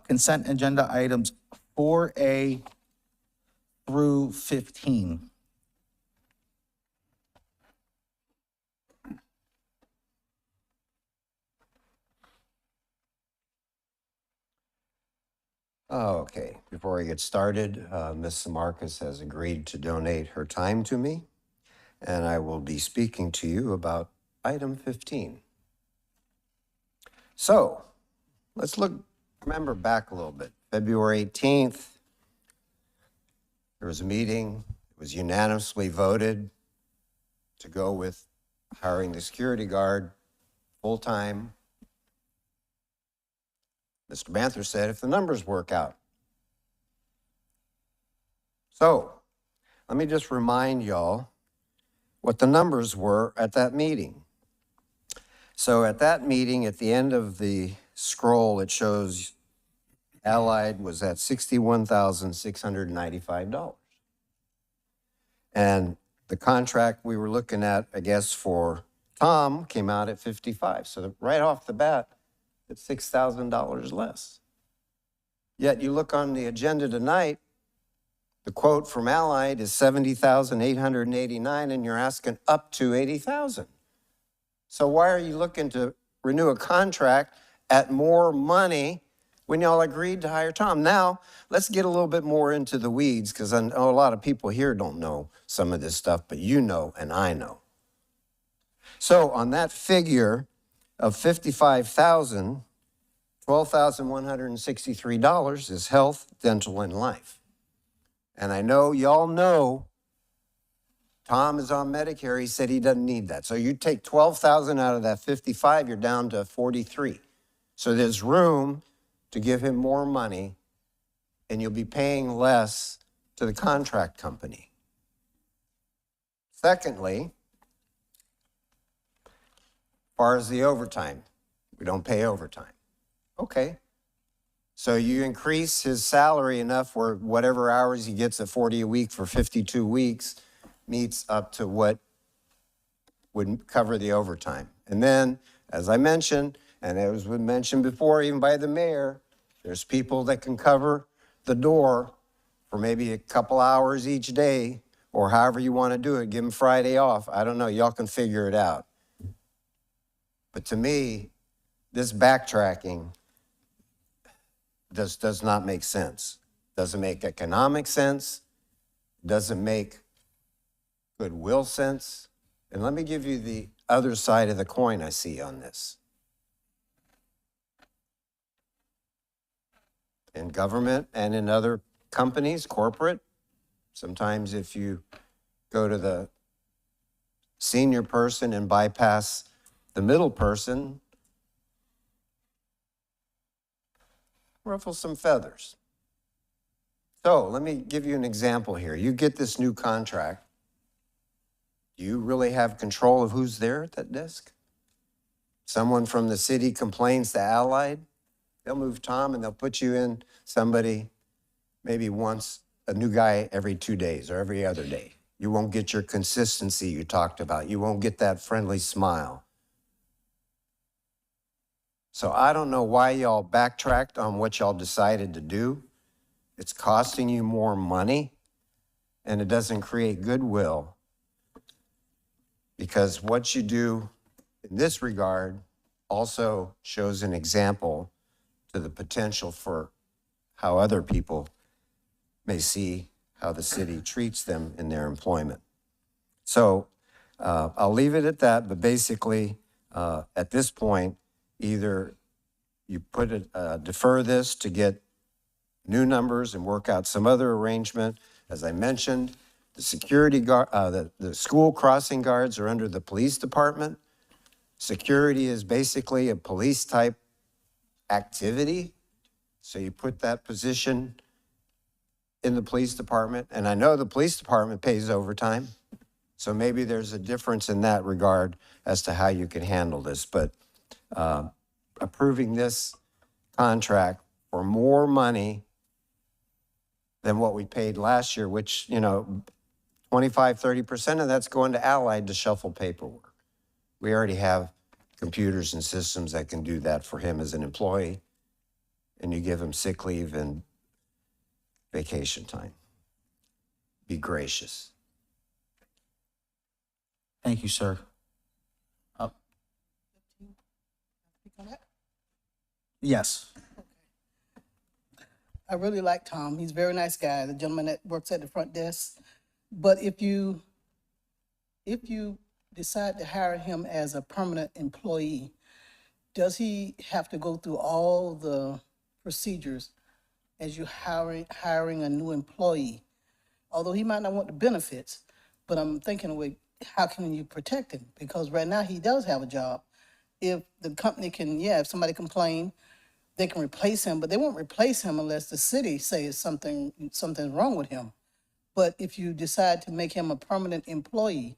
consent agenda items 4A through 15? Okay, before I get started, Ms. Marcus has agreed to donate her time to me, and I will be speaking to you about item 15. So, let's remember back a little bit. February 18th, there was a meeting. It was unanimously voted to go with hiring the security guard full-time. Mr. Banther said, if the numbers work out. So, let me just remind y'all what the numbers were at that meeting. So at that meeting, at the end of the scroll, it shows Allied was at $61,695. And the contract we were looking at, I guess, for Tom came out at 55. So right off the bat, it's $6,000 less. Yet you look on the agenda tonight, the quote from Allied is $70,889, and you're asking up to $80,000. So why are you looking to renew a contract at more money when y'all agreed to hire Tom? Now, let's get a little bit more into the weeds, because I know a lot of people here don't know some of this stuff, but you know and I know. So on that figure of $55,000, $12,163 is health, dental, and life. And I know y'all know Tom is on Medicare. He said he doesn't need that. So you take $12,000 out of that 55, you're down to 43. So there's room to give him more money, and you'll be paying less to the contract company. Secondly, as far as the overtime, we don't pay overtime. Okay. So you increase his salary enough where whatever hours he gets at 40 a week for 52 weeks meets up to what would cover the overtime. And then, as I mentioned, and it was mentioned before even by the mayor, there's people that can cover the door for maybe a couple hours each day, or however you want to do it. Give them Friday off. I don't know. Y'all can figure it out. But to me, this backtracking does not make sense. Doesn't make economic sense. Doesn't make goodwill sense. And let me give you the other side of the coin I see on this. In government and in other companies, corporate, sometimes if you go to the senior person and bypass the middle person, ruffle some feathers. So let me give you an example here. You get this new contract. Do you really have control of who's there at that desk? Someone from the city complains to Allied, they'll move Tom and they'll put you in somebody maybe once, a new guy every 2 days or every other day. You won't get your consistency you talked about. You won't get that friendly smile. So I don't know why y'all backtracked on what y'all decided to do. It's costing you more money, and it doesn't create goodwill. Because what you do in this regard also shows an example to the potential for how other people may see how the city treats them in their employment. So I'll leave it at that, but basically, at this point, either you put it, defer this to get new numbers and work out some other arrangement. As I mentioned, the security guard, the school crossing guards are under the police department. Security is basically a police-type activity. So you put that position in the police department. And I know the police department pays overtime. So maybe there's a difference in that regard as to how you can handle this. But approving this contract for more money than what we paid last year, which, 25, 30% of that's going to Allied to shuffle paperwork. We already have computers and systems that can do that for him as an employee. And you give him sick leave and vacation time. Be gracious. Thank you, sir. Yes. I really like Tom. He's a very nice guy, the gentleman that works at the front desk. But if you decide to hire him as a permanent employee, does he have to go through all the procedures as you hiring a new employee? Although he might not want the benefits, but I'm thinking, wait, how can you protect him? Because right now he does have a job. If the company can, if somebody complain, they can replace him, but they won't replace him unless the city says something's wrong with him. But if you decide to make him a permanent employee,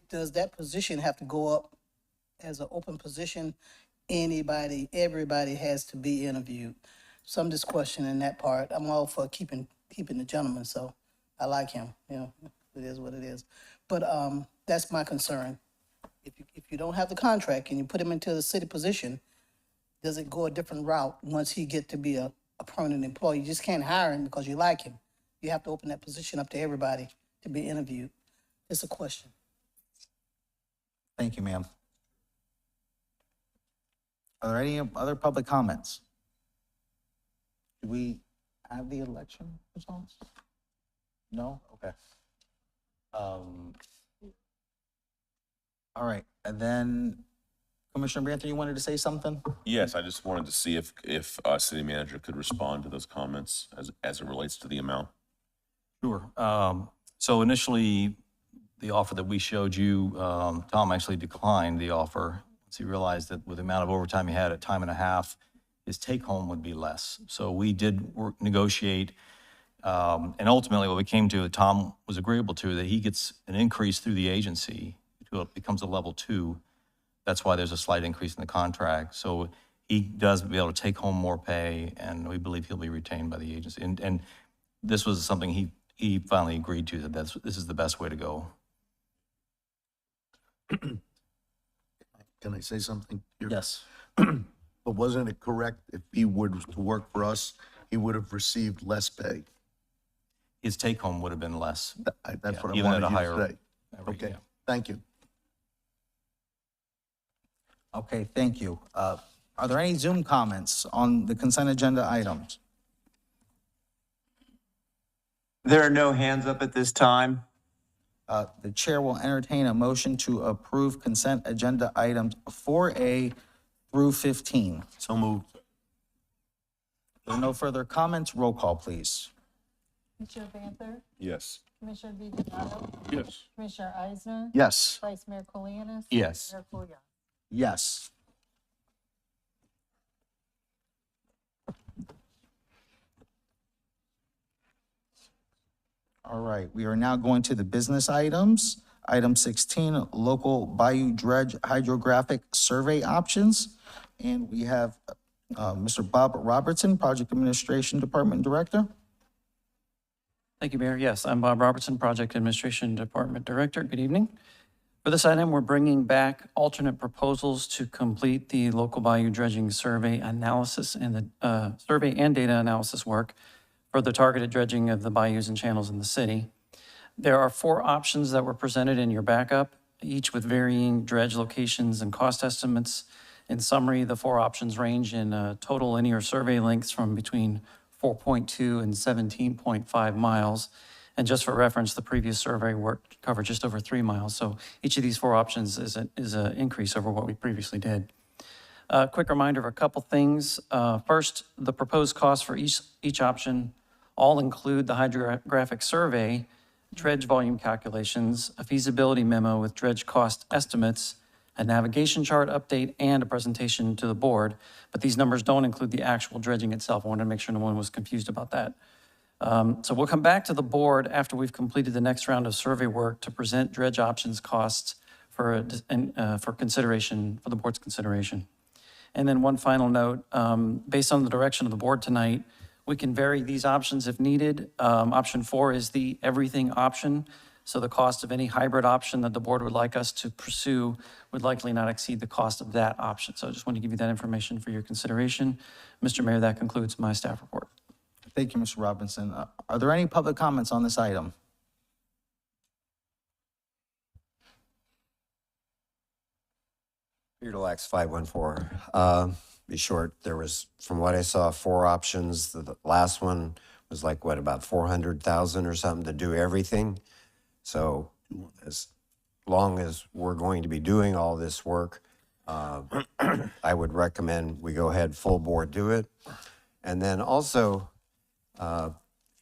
does that position have to go up as an open position? Everybody has to be interviewed. So I'm just questioning that part. I'm all for keeping the gentleman, so I like him. It is what it is. But that's my concern. If you don't have the contract and you put him into the city position, does it go a different route once he get to be a permanent employee? You just can't hire him because you like him. You have to open that position up to everybody to be interviewed. It's a question. Thank you, ma'am. Are there any other public comments? Do we have the election results? No? Okay. All right, and then Commissioner Banther, you wanted to say something? Yes, I just wanted to see if city manager could respond to those comments as it relates to the amount. Sure. So initially, the offer that we showed you, Tom actually declined the offer once he realized that with the amount of overtime he had at time and a half, his take-home would be less. So we did negotiate, and ultimately what we came to, Tom was agreeable to, that he gets an increase through the agency until it becomes a level 2. That's why there's a slight increase in the contract. So he does be able to take home more pay, and we believe he'll be retained by the agency. And this was something he finally agreed to, that this is the best way to go. Can I say something here? Yes. But wasn't it correct if he were to work for us, he would have received less pay? His take-home would have been less. That's what I even at E wanted a you higher to say. rate, Okay, yeah. thank you. Okay, thank you. Are there any Zoom comments on the consent agenda items? There are no hands up at this time. The chair will entertain a motion to approve consent agenda items 4A through 15. So moved. There are no further comments. Roll call, please. Commissioner Banther? Yes. Commissioner DiDonato? Yes. Commissioner Eisner? Yes. Vice Mayor Colianis? Yes. Mayor Kulyar? Yes. All right, we are now going to the business items. Item 16, local Bayou Dredge hydrographic survey options. And we have Mr. Bob Robertson, Project Administration Department Director. Thank you, Mayor. Yes, I'm Bob Robertson, Project Administration Department Director. Good evening. For this item, we're bringing back alternate proposals to complete the local bayou dredging survey analysis and the survey and data analysis work for the targeted dredging of the bayous and channels in the city. There are 4 options that were presented in your backup, each with varying dredge locations and cost estimates. In summary, the 4 options range in total linear survey lengths from between 4.2 and 17.5 miles. And just for reference, the previous survey work covered just over 3 miles. So each of these 4 options is an increase over what we previously did. A quick reminder of a couple things. First, the proposed costs for each option all include the hydrographic survey, dredge volume calculations, a feasibility memo with dredge cost estimates, a navigation chart update, and a presentation to the board. But these numbers don't include the actual dredging itself. I wanted to make sure no one was confused about that. So we'll come back to the board after we've completed the next round of survey work to present dredge options costs for consideration, for the board's consideration. And then one final note, based on the direction of the board tonight, we can vary these options if needed. Option 4 is the everything option. So the cost of any hybrid option that the board would like us to pursue would likely not exceed the cost of that option. So I just want to give you that information for your consideration. Mr. Mayor, that concludes my staff report. Thank you, Mr. Robinson. Are there any public comments on this item? Peter Lax, 514. Be short, there was, from what I saw, 4 options. The last one was like, what, about 400,000 or something to do everything? So as long as we're going to be doing all this work, I would recommend we go ahead, full board, do it. And then also, if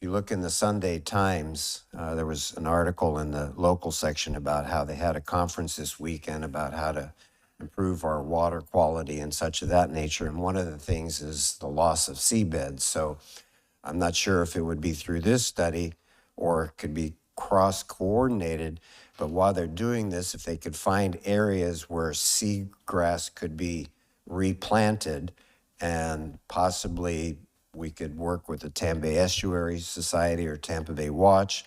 you look in the Sunday Times, there was an article in the local section about how they had a conference this weekend about how to improve our water quality and such of that nature. And one of the things is the loss of seabeds. So I'm not sure if it would be through this study or it could be cross-coordinated. But while they're doing this, if they could find areas where seagrass could be replanted, and possibly we could work with the Tampa Bay Estuary Society or Tampa Bay Watch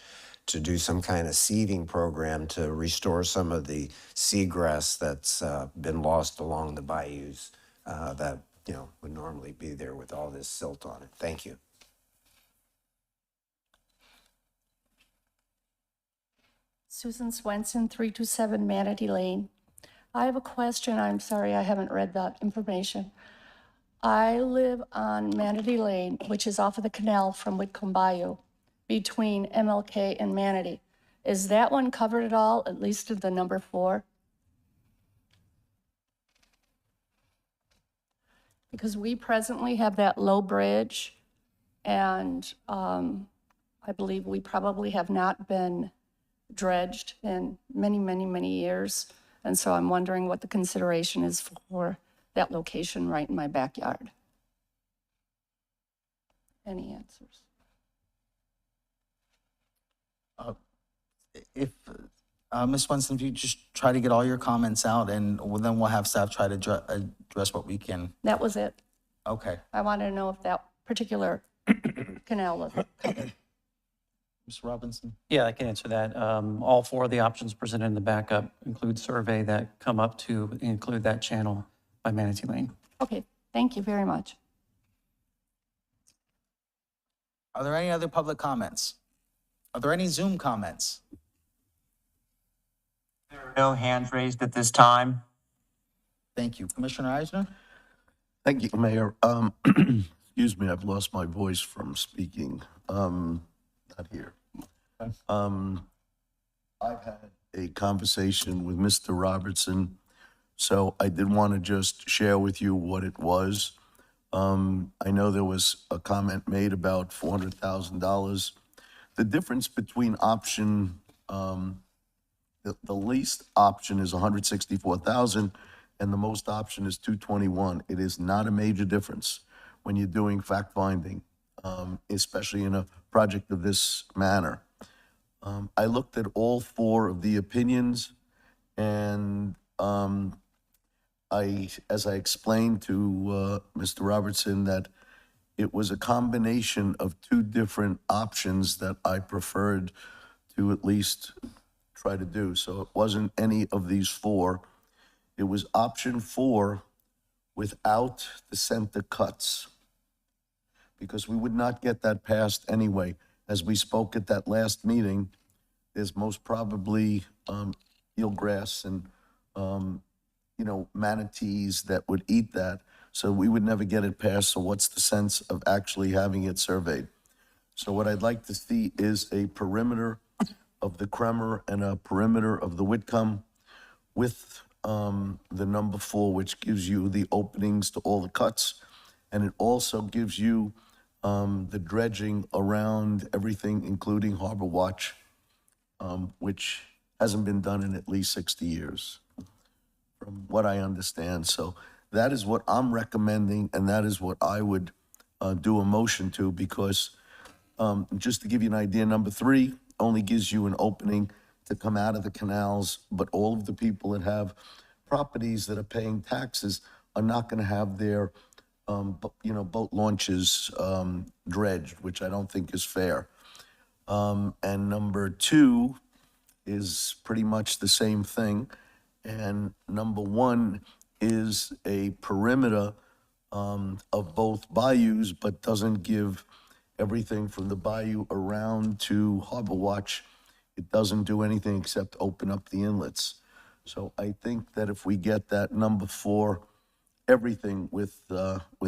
to do some kind of seeding program to restore some of the seagrass that's been lost along the bayous that, you know, would normally be there with all this silt on it. Thank you. Susan Swenson, 327 Manatee Lane. I have a question. I'm sorry, I haven't read that information. I live on Manatee Lane, which is off of the canal from Whitcomb Bayou, between MLK and Manatee. Is that one covered at all, at least to the number 4? Because we presently have that low bridge, and I believe we probably have not been dredged in many, many, many years. And so I'm wondering what the consideration is for that location right in my backyard. Any answers? If, Ms. Swenson, if you just try to get all your comments out, and then we'll have staff try to address what we can. That was it. Okay. I wanted to know if that particular canal was covered. Mr. Robinson? Yeah, I can answer that. All 4 of the options presented in the backup include survey that come up to include that channel by Manatee Lane. Okay, thank you very much. Are there any other public comments? Are there any Zoom comments? There are no hands raised at this time. Thank you. Commissioner Eisner? Thank you, Mayor. Excuse me, I've lost my voice from speaking. Not here. I've had a conversation with Mr. Robertson, so I did want to just share with you what it was. I know there was a comment made about $400,000. The difference between option, the least option is $164,000, and the most option is $221,000. It is not a major difference when you're doing fact finding, especially in a project of this manner. I looked at all 4 of the opinions, and as I explained to Mr. Robertson, that it was a combination of 2 different options that I preferred to at least try to do. So it wasn't any of these four. It was option 4 without the center cuts, because we would not get that passed anyway. As we spoke at that last meeting, there's most probably eelgrass and, manatees that would eat that. So we would never get it passed. So what's the sense of actually having it surveyed? So what I'd like to see is a perimeter of the Kremer and a perimeter of the Whitcomb with the number 4, which gives you the openings to all the cuts. And it also gives you the dredging around everything, including Harbor Watch, which hasn't been done in at least 60 years, from what I understand. So that is what I'm recommending, and that is what I would do a motion to, because just to give you an idea, number 3 only gives you an opening to come out of the canals, but all of the people that have properties that are paying taxes are not going to have their, boat launches dredged, which I don't think is fair. And number 2 is pretty much the same thing. And number 1 is a perimeter of both bayous, but doesn't give everything from the bayou around to Harbor Watch. It doesn't do anything except open up the inlets. So I think that if we get that number 4, everything with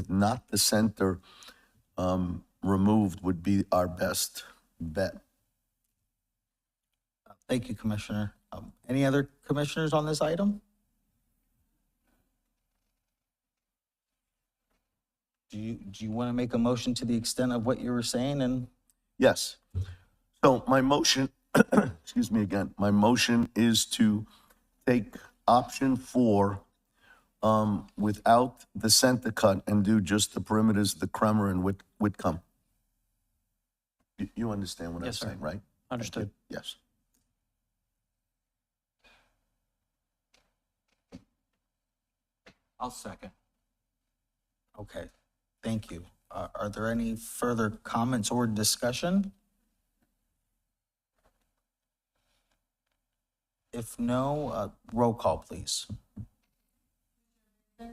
not the center removed would be our best bet. Thank you, Commissioner. Any other commissioners on this item? Do you want to make a motion to the extent of what you were saying? And Yes. So my motion, excuse me again, my motion is to take option 4 without the center cut and do just the perimeters, the Kremer and Whitcomb. You understand what I'm Yes, sir. saying, right? Understood. Yes. I'll second. Okay, thank you. Are there any further comments or discussion? If no, roll call, please.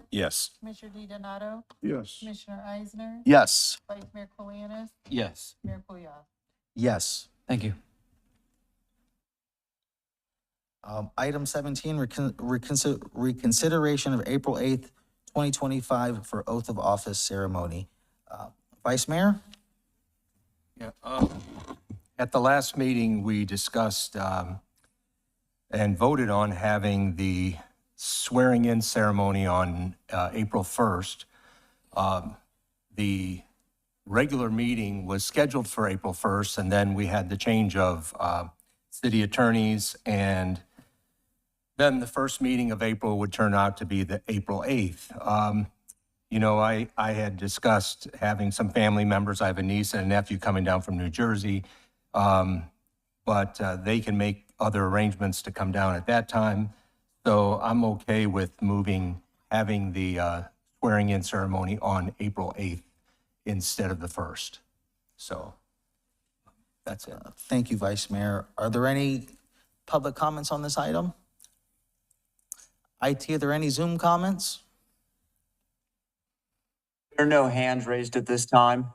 Yes. Commissioner DiDonato? Yes. Commissioner Eisner? Yes. Vice Mayor Colianis? Yes. Mayor Kulyas? Yes. Thank you. Item 17, reconsideration of April 8th, 2025 for oath of office ceremony. Vice Mayor? Yeah, at the last meeting, we discussed and voted on having the swearing-in ceremony on April 1st. The regular meeting was scheduled for April 1st, and then we had the change of city attorneys, and then the first meeting of April would turn out to be the April 8th. I had discussed having some family members. I have a niece and a nephew coming down from New Jersey, but they can make other arrangements to come down at that time. So I'm okay with having the swearing-in ceremony on April 8th instead of the 1st. So that's it. Thank you, Vice Mayor. Are there any public comments on this item? IT, are there any Zoom comments? There are no hands raised at this time.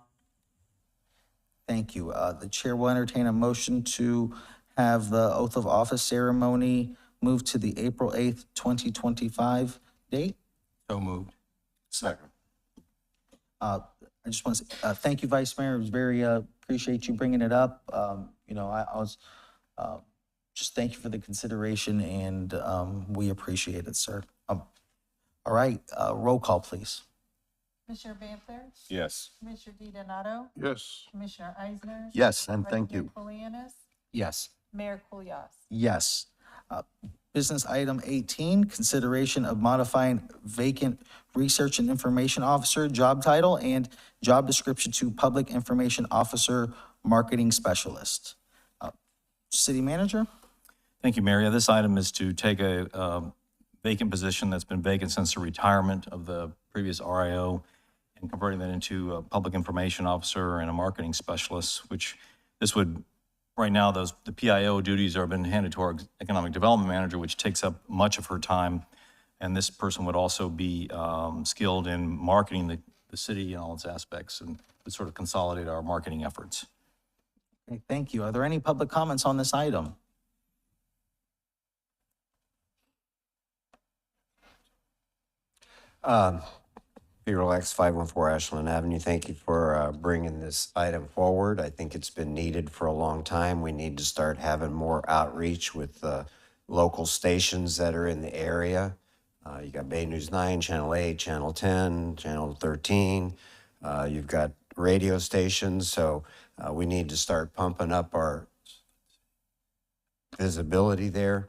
Thank you. The chair will entertain a motion to have the oath of office ceremony moved to the April 8th, 2025 date. So moved. Second. I just want to say, thank you, Vice Mayor. It was very, appreciate you bringing it up. I was, just thank you for the consideration, and we appreciate it, sir. All right, roll call, please. Commissioner Banther? Yes. Commissioner DiDonato? Yes. Commissioner Eisner? Yes, and Vice thank Mayor you. Colianis? Yes. Mayor Kulyas? Yes. Business item 18, consideration of modifying vacant research and information officer job title and job description to public information officer marketing specialist. City manager? Thank you, Maria. This item is to take a vacant position that's been vacant since the retirement of the previous RIO and converting that into a public information officer and a marketing specialist, which this would right now, the PIO duties are been handed to our economic development manager, which takes up much of her time. And this person would also be skilled in marketing the city and all its aspects, and would sort of consolidate our marketing efforts. Okay, thank you. Are there any public comments on this item? Peter Lex, 514 Ashland Avenue. Thank you for bringing this item forward. I think it's been needed for a long time. We need to start having more outreach with local stations that are in the area. You got Bay News 9, Channel 8, Channel 10, Channel 13. You've got radio stations. So we need to start pumping up our visibility there.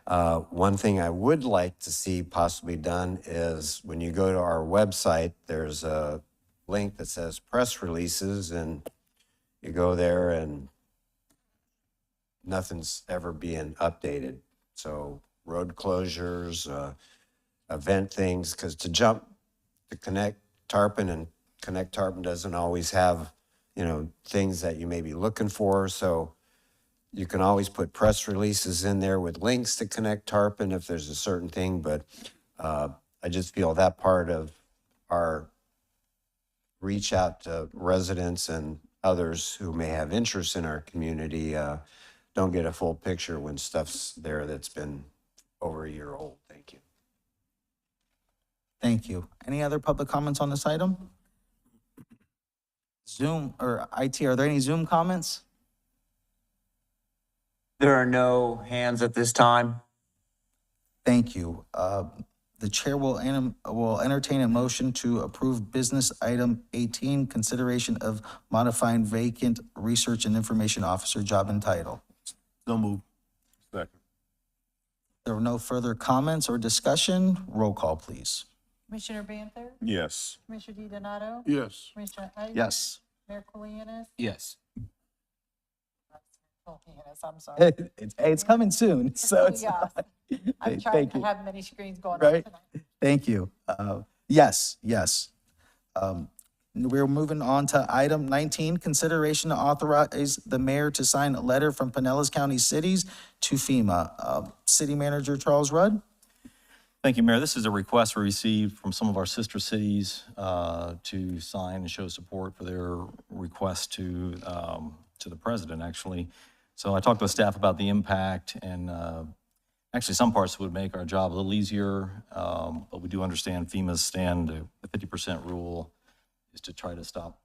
One thing I would like to see possibly done is when you go to our website, there's a link that says press releases, and you go there and nothing's ever being updated. So road closures, event things, because to jump to Connect Tarpon, and Connect Tarpon doesn't always have, things that you may be looking for. So you can always put press releases in there with links to Connect Tarpon if there's a certain thing, but I just feel that part of our reach out to residents and others who may have interest in our community don't get a full picture when stuff's there that's been over a year old. Thank you. Thank you. Any other public comments on this item? Zoom or IT, are there any Zoom comments? There are no hands at this time. Thank you. The chair will entertain a motion to approve business item 18, consideration of modifying vacant research and information officer job and title. So moved. Second. There were no further comments or discussion. Roll call, please. Commissioner Banther? Yes. Commissioner DiDonato? Yes. Commissioner Eisner? Yes. Mayor Colianis? Yes. Colianis, I'm sorry. It's coming soon, so it's. Yes. I'm Thank trying to you. have many screens going on Right? tonight. Thank you. Yes. We're moving on to item 19, consideration to authorize the mayor to sign a letter from Pinellas County cities to FEMA. City Manager Charles Rudd. Thank you, Mayor. This is a request we received from some of our sister cities to sign and show support for their request to the president, actually. So I talked to the staff about the impact, and actually some parts would make our job a little easier, but we do understand FEMA's stand, the 50% rule is to try to stop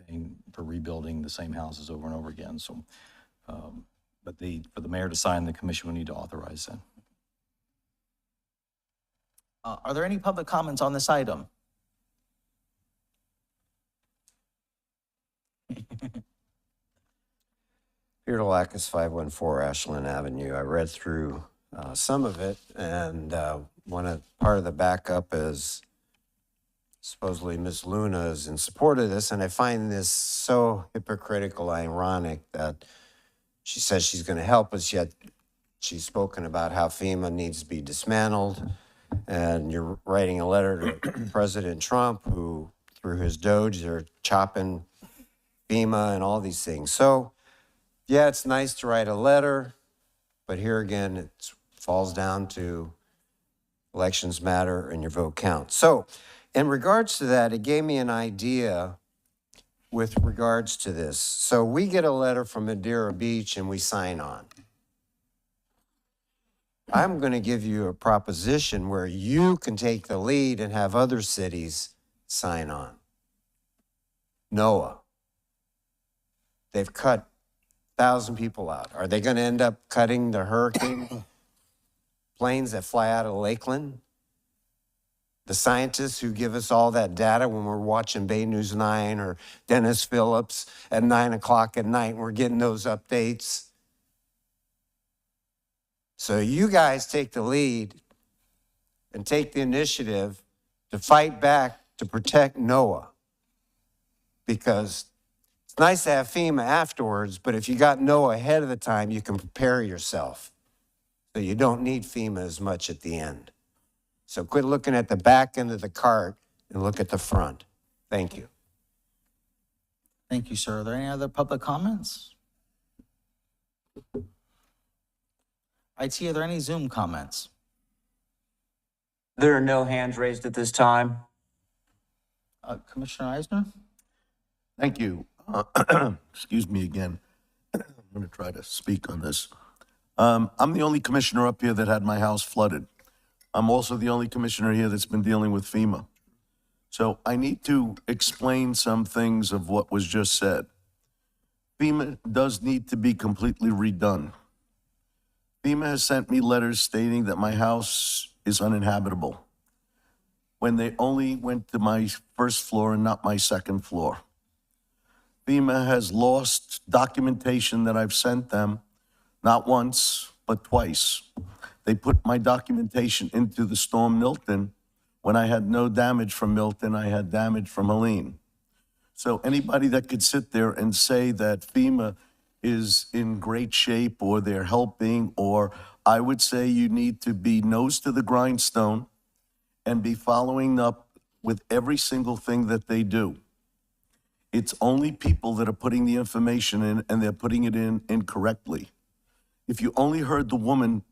paying for rebuilding the same houses over and over again. So, but for the mayor to sign, the commission would need to authorize that. Are there any public comments on this item? Peter Delacus, 514 Ashland Avenue. I read through some of it, and part of the backup is supposedly Ms. Luna is in support of this, and I find this so hypocritical, ironic that she says she's going to help us, yet she's spoken about how FEMA needs to be dismantled, and you're writing a letter to President Trump, who, through his Doge, they're chopping FEMA and all these things. So, yeah, it's nice to write a letter, but here again, it falls down to elections matter and your vote counts. So, in regards to that, it gave me an idea with regards to this. So we get a letter from Madeira Beach and we sign on. I'm going to give you a proposition where you can take the lead and have other cities sign on. NOAA. They've cut 1,000 people out. Are they going to end up cutting the hurricane planes that fly out of Lakeland? The scientists who give us all that data when we're watching Bay News 9 or Dennis Phillips at 9 o'clock at night, and we're getting those updates. So you guys take the lead and take the initiative to fight back to protect NOAA. Because it's nice to have FEMA afterwards, but if you got NOAA ahead of the time, you can prepare yourself. So you don't need FEMA as much at the end. So quit looking at the back end of the cart and look at the front. Thank you. Thank you, sir. Are there any other public comments? IT, are there any Zoom comments? There are no hands raised at this time. Commissioner Eisner? Thank you. Excuse me again. I'm going to try to speak on this. I'm the only commissioner up here that had my house flooded. I'm also the only commissioner here that's been dealing with FEMA. So I need to explain some things of what was just said. FEMA does need to be completely redone. FEMA has sent me letters stating that my house is uninhabitable when they only went to my first floor and not my second floor. FEMA has lost documentation that I've sent them, not once, but twice. They put my documentation into the storm Milton. When I had no damage from Milton, I had damage from Helene. So anybody that could sit there and say that FEMA is in great shape or they're helping, or I would say you need to be nose to the grindstone and be following up with every single thing that they do. It's only people that are putting the information in and they're putting it in incorrectly. If you only heard the woman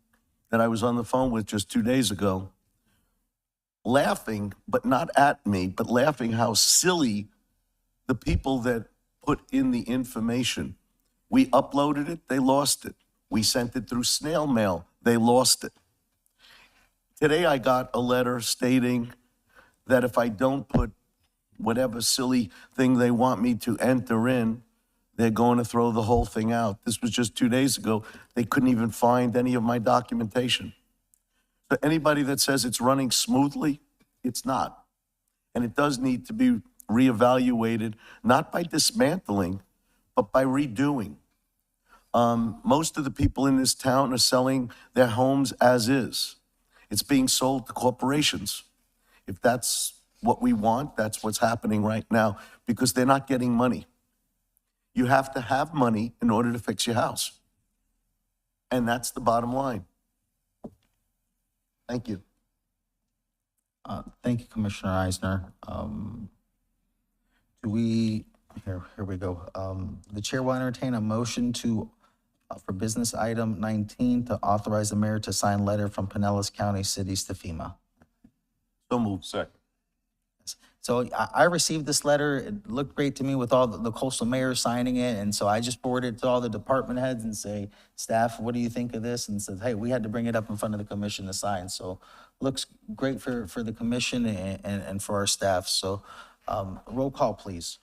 that I was on the phone with just 2 days ago laughing, but not at me, but laughing how silly the people that put in the information. We uploaded it, they lost it. We sent it through snail mail, they lost it. Today I got a letter stating that if I don't put whatever silly thing they want me to enter in, they're going to throw the whole thing out. This was just 2 days ago. They couldn't even find any of my documentation. So anybody that says it's running smoothly, it's not. And it does need to be reevaluated, not by dismantling, but by redoing. Most of the people in this town are selling their homes as is. It's being sold to corporations. If that's what we want, that's what's happening right now, because they're not getting money. You have to have money in order to fix your house. And that's the bottom line. Thank you. Thank you, Commissioner Eisner. Here we go. The chair will entertain a motion for business item 19 to authorize the mayor to sign letter from Pinellas County cities to FEMA. So moved. Second. So I received this letter. It looked great to me with all the coastal mayors signing it. And so I just forwarded it to all the department heads and say, staff, what do you think of this? And said, hey, we had to bring it up in front of the commission to sign. So looks great for the commission and for our staff. So roll call, please.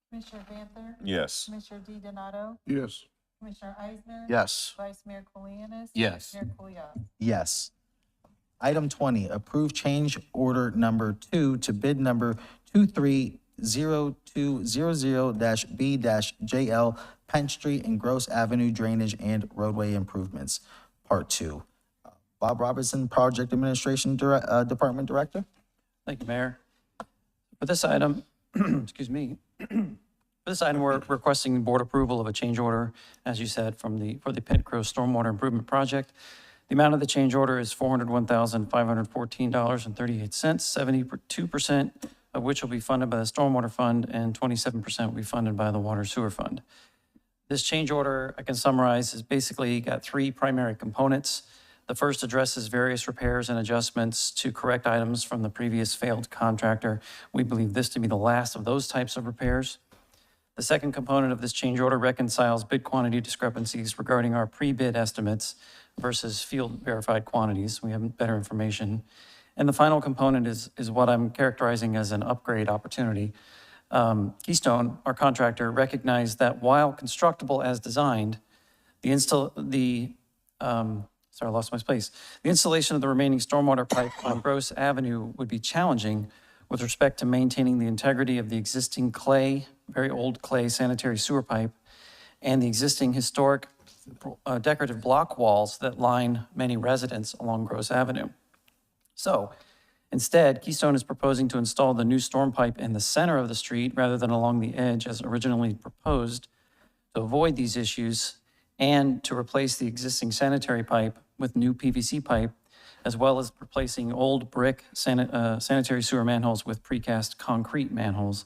Commissioner Banther? Yes. Commissioner DiDonato? Yes. Commissioner Eisner? Yes. Vice Mayor Colianis? Yes. Mayor Kulyas? Yes. Item 20, approve change order number 2 to bid number 230200-B-JL Penn Street and Gross Avenue Drainage and Roadway Improvements, Part 2. Bob Robertson, Project Administration Department Director. Thank you, Mayor. For this item, excuse me, for this item, we're requesting board approval of a change order, as you said, for the Pent Gross Stormwater Improvement Project. The amount of the change order is $401,514.38, 72% of which will be funded by the Stormwater Fund and 27% will be funded by the Water Sewer Fund. This change order, I can summarize, is basically got 3 primary components. The first addresses various repairs and adjustments to correct items from the previous failed contractor. We believe this to be the last of those types of repairs. The second component of this change order reconciles bid quantity discrepancies regarding our pre-bid estimates versus field verified quantities. We have better information. And the final component is what I'm characterizing as an upgrade opportunity. Keystone, our contractor, recognized that while constructible as designed, the installation of the remaining stormwater pipe on Gross Avenue would be challenging with respect to maintaining the integrity of the existing clay, very old clay sanitary sewer pipe, and the existing historic decorative block walls that line many residents along Gross Avenue. So instead, Keystone is proposing to install the new storm pipe in the center of the street rather than along the edge as originally proposed to avoid these issues and to replace the existing sanitary pipe with new PVC pipe, as well as replacing old brick sanitary sewer manholes with precast concrete manholes.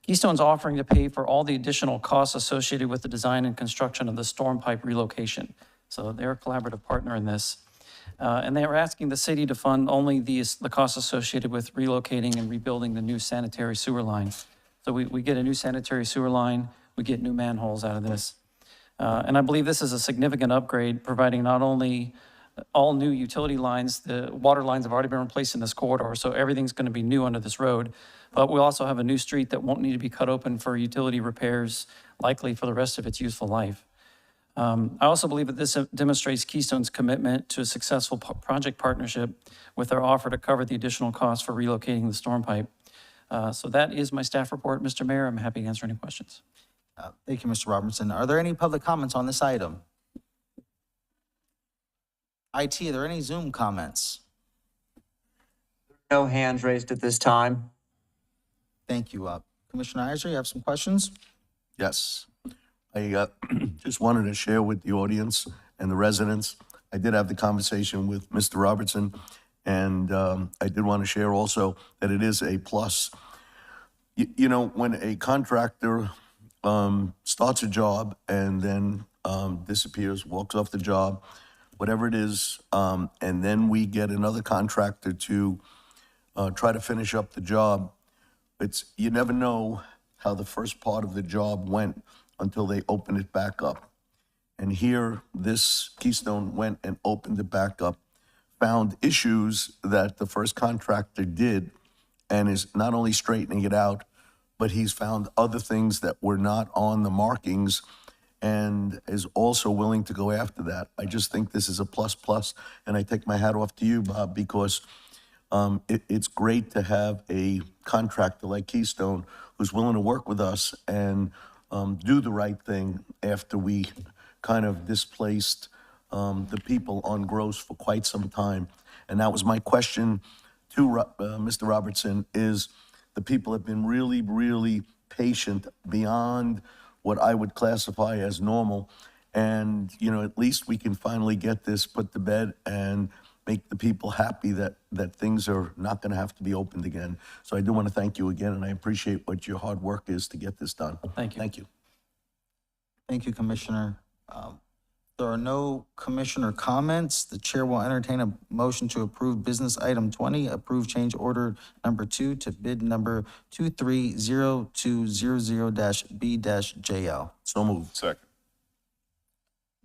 Keystone's offering to pay for all the additional costs associated with the design and construction of the storm pipe relocation, So they're a collaborative partner in this. And they are asking the city to fund only the costs associated with relocating and rebuilding the new sanitary sewer line. So we get a new sanitary sewer line, we get new manholes out of this. And I believe this is a significant upgrade, providing not only all new utility lines, the water lines have already been replaced in this corridor, so everything's going to be new under this road. But we also have a new street that won't need to be cut open for utility repairs, likely for the rest of its useful life. I also believe that this demonstrates Keystone's commitment to a successful project partnership with our offer to cover the additional costs for relocating the storm pipe. So that is my staff report, Mr. Mayor. I'm happy to answer any questions. Thank you, Mr. Robertson. Are there any public comments on this item? IT, are there any Zoom comments? No hands raised at this time. Thank you. Commissioner Iser, you have some questions? Yes. I just wanted to share with the audience and the residents. I did have the conversation with Mr. Robertson, and I did want to share also that it is a plus. You know, when a contractor starts a job and then disappears, walks off the job, whatever it is, and then we get another contractor to try to finish up the job, you never know how the first part of the job went until they open it back up. And here, this Keystone went and opened it back up, found issues that the first contractor did, and is not only straightening it out, but he's found other things that were not on the markings and is also willing to go after that. I just think this is a plus, and I take my hat off to you, Bob, because it's great to have a contractor like Keystone who's willing to work with us and do the right thing after we kind of displaced the people on Gross for quite some time. And that was my question to Mr. Robertson, is the people have been really, really patient beyond what I would classify as normal. And, you know, at least we can finally get this put to bed and make the people happy that things are not going to have to be opened again. So I do want to thank you again, and I appreciate what your hard work is to get this done. Thank you. Thank you. Thank you, Commissioner. There are no commissioner comments. The chair will entertain a motion to approve business item 20, approve change order number 2 to bid number 230200-B-JL. So moved. Second.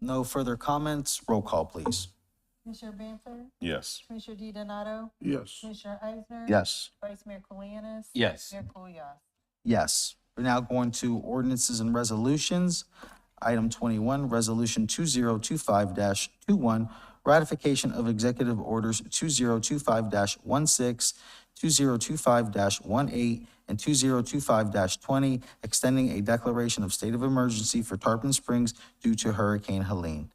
No further comments. Roll call, please. Commissioner Banther? Yes. Commissioner DiDonato? Yes. Commissioner Eisner? Yes. Vice Mayor Colianis? Yes. Mayor Kulyas? Yes. We're now going to ordinances and resolutions. Item 21, Resolution 2025-21, ratification of Executive Orders 2025-16, 2025-18, and 2025-20, extending a declaration of state of emergency for Tarpon Springs due to Hurricane Helene.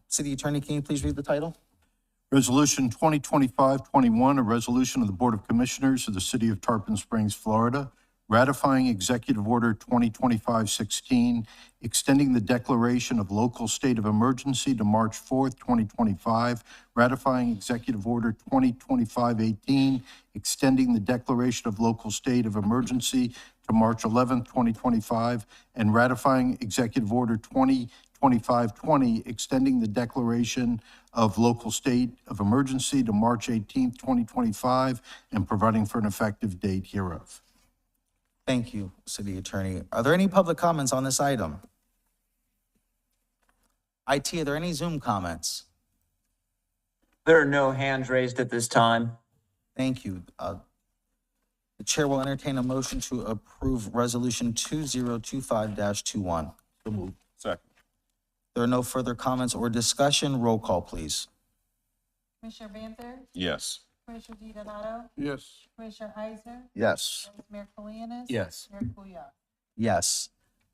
City Attorney, can you please read the title? Resolution 2025-21, a resolution of the Board of Commissioners of the City of Tarpon Springs, Florida, ratifying Executive Order 2025-16, extending the declaration of local state of emergency to March 4th, 2025, ratifying Executive Order 2025-18, extending the declaration of local state of emergency to March 11th, 2025, and ratifying Executive Order 2025-20, extending the declaration of local state of emergency to March 18th, 2025, and providing for an effective date hereof. Thank you, City Attorney. Are there any public comments on this item? IT, are there any Zoom comments? There are no hands raised at this time. Thank you. The chair will entertain a motion to approve Resolution 2025-21. So moved. Second. There are no further comments or discussion. Roll call, please. Commissioner Banther? Yes. Commissioner DiDonato? Yes. Commissioner Eisner? Yes. Vice Mayor Colianis? Yes. Mayor Kulyas? Yes.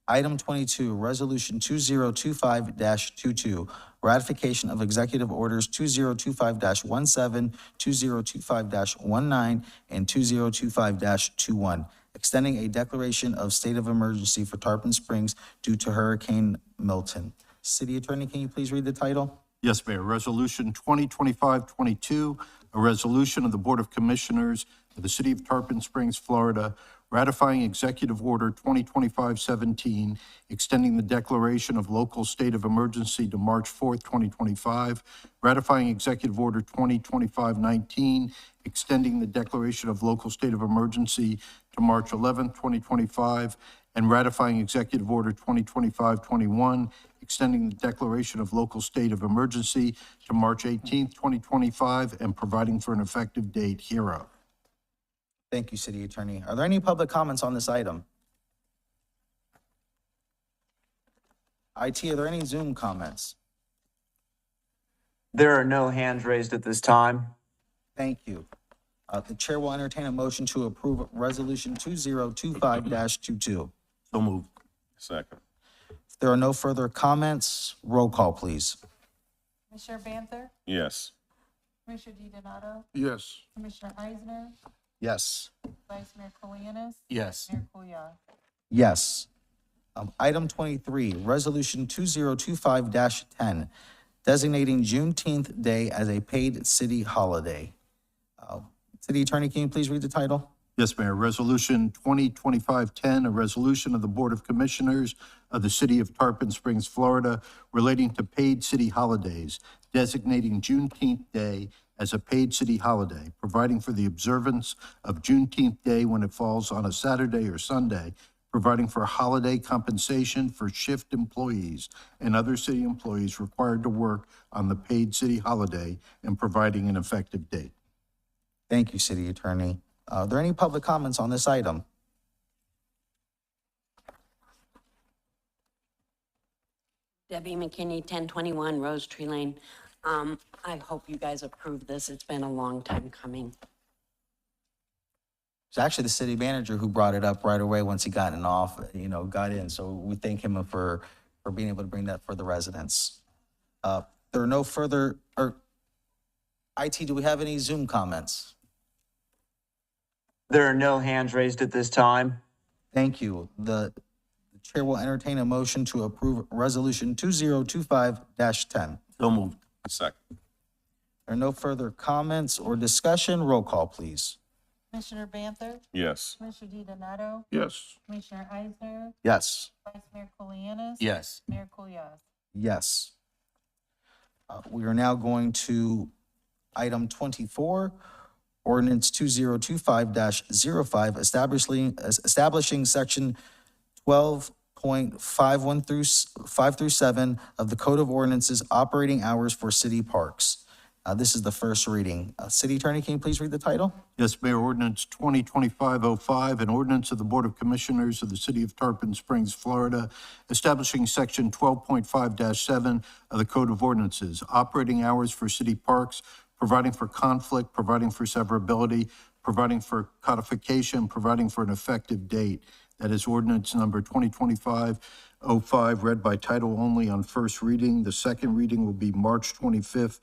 Item 22, Resolution 2025-22, ratification of Executive Orders 2025-17, 2025-19, and 2025-21, extending a declaration of state of emergency for Tarpon Springs due to Hurricane Milton. City Attorney, can you please read the title? Yes, Mayor. Resolution 2025-22, a resolution of the Board of Commissioners of the City of Tarpon Springs, Florida, ratifying Executive Order 2025-17, extending the declaration of local state of emergency to March 4th, 2025, ratifying Executive Order 2025-19, extending the declaration of local state of emergency to March 11th, 2025, and ratifying Executive Order 2025-21, extending the declaration of local state of emergency to March 18th, 2025, and providing for an effective date hereof. Thank you, City Attorney. Are there any public comments on this item? IT, are there any Zoom comments? There are no hands raised at this time. Thank you. The chair will entertain a motion to approve Resolution 2025-22. So moved. Second. If there are no further comments, roll call, please. Commissioner Banther? Yes. Commissioner DiDonato? Yes. Commissioner Eisner? Yes. Vice Mayor Colianis? Yes. Mayor Kulyar? Yes. Item 23, Resolution 2025-10, designating Juneteenth Day as a paid city holiday. City Attorney, can you please read the title? Yes, Mayor. Resolution 2025-10, a resolution of the Board of Commissioners of the City of Tarpon Springs, Florida, relating to paid city holidays, designating Juneteenth Day as a paid city holiday, providing for the observance of Juneteenth Day when it falls on a Saturday or Sunday, providing for holiday compensation for shift employees and other city employees required to work on the paid city holiday, and providing an effective date. Thank you, City Attorney. Are there any public comments on this item? Debbie McKinney, 1021 Rose Tree Lane. I hope you guys approve this. It's been a long time coming. It's actually the city manager who brought it up right away once he got got in. So we thank him for being able to bring that for the residents. There are no further, IT, do we have any Zoom comments? There are no hands raised at this time. Thank you. The chair will entertain a motion to approve Resolution 2025-10. So moved. Second. There are no further comments or discussion. Roll call, please. Commissioner Banther? Yes. Commissioner DiDonato? Yes. Commissioner Eisner? Yes. Vice Mayor Colianis? Yes. Mayor Kulyar? Yes. We are now going to item 24, ordinance 2025-05, establishing section 12.51 through 5 through 7 of the Code of Ordinances, operating hours for city parks. This is the first reading. City Attorney, can you please read the title? Yes, Mayor. Ordinance 2025-05, an ordinance of the Board of Commissioners of the City of Tarpon Springs, Florida, establishing section 12.5-7 of the Code of Ordinances, operating hours for city parks, providing for conflict, providing for severability, providing for codification, providing for an effective date. That is ordinance number 2025-05, read by title only on first reading. The second reading will be March 25th,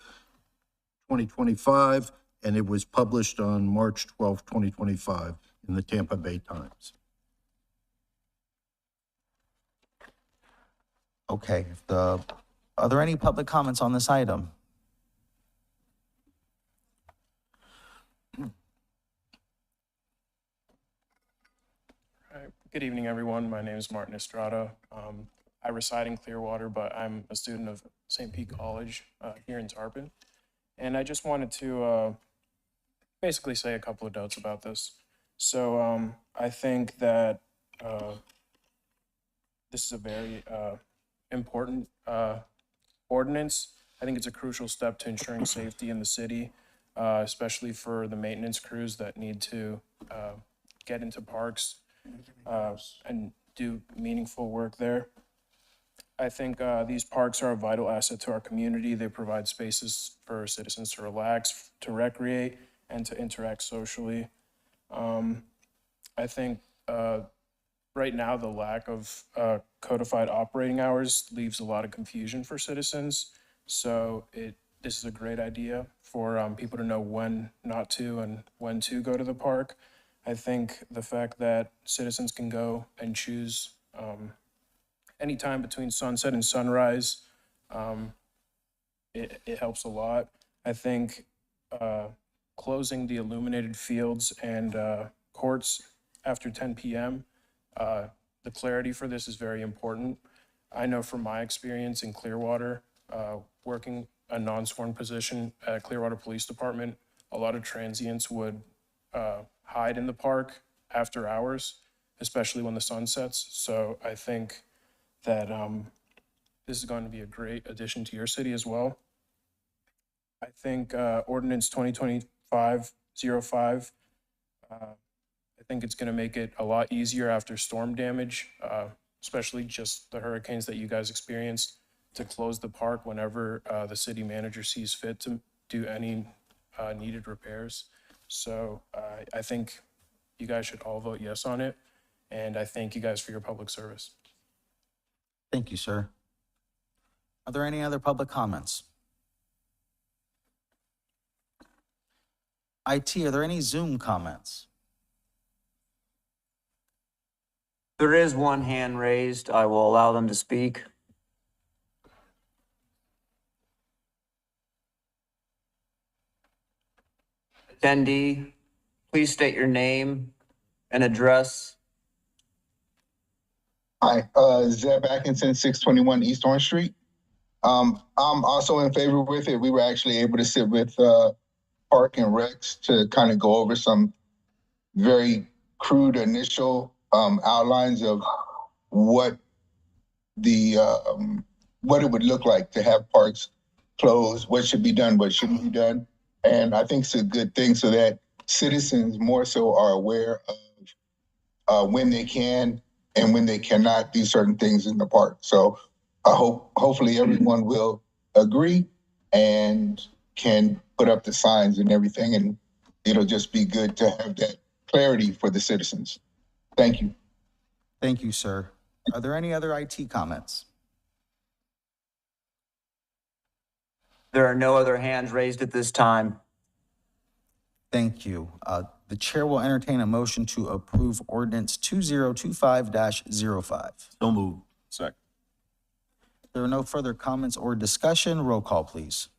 2025, and it was published on March 12th, 2025 in the Tampa Bay Times. Okay. Are there any public comments on this item? Good evening, everyone. My name is Martin Estrada. I reside in Clearwater, but I'm a student of St. Pete College here in Tarpon. And I just wanted to basically say a couple of notes about this. So I think that this is a very important ordinance. I think it's a crucial step to ensuring safety in the city, especially for the maintenance crews that need to get into parks and do meaningful work there. I think these parks are a vital asset to our community. They provide spaces for citizens to relax, to recreate, and to interact socially. I think right now the lack of codified operating hours leaves a lot of confusion for citizens. So this is a great idea for people to know when not to and when to go to the park. I think the fact that citizens can go and choose any time between sunset and sunrise, it helps a lot. I think closing the illuminated fields and courts after 10 p.m. The clarity for this is very important. I know from my experience in Clearwater, working a non-sworn position at Clearwater Police Department, a lot of transients would hide in the park after hours, especially when the sun sets. So I think that this is going to be a great addition to your city as well. I think Ordinance 2025-05, I think it's going to make it a lot easier after storm damage, especially just the hurricanes that you guys experienced, to close the park whenever the city manager sees fit to do any needed repairs. So I think you guys should all vote yes on it. And I thank you guys for your public service. Thank you, sir. Are there any other public comments? IT, are there any Zoom comments? There is one hand raised. I will allow them to speak. Attendee, please state your name and address. Hi, Zeb Atkinson, 621 East Orange Street. I'm also in favor with it. We were actually able to sit with Park and Recs to kind of go over some very crude initial outlines of what what it would look like to have parks closed, what should be done, what shouldn't be done. And I think it's a good thing so that citizens more so are aware of when they can and when they cannot do certain things in the park. So I hopefully everyone will agree and can put up the signs and everything, and it'll just be good to have that clarity for the citizens. Thank you. Thank you, sir. Are there any other IT comments? There are no other hands raised at this time. Thank you. The chair will entertain a motion to approve ordinance 2025-05. So moved. Second. There are no further comments or discussion. Roll call, please.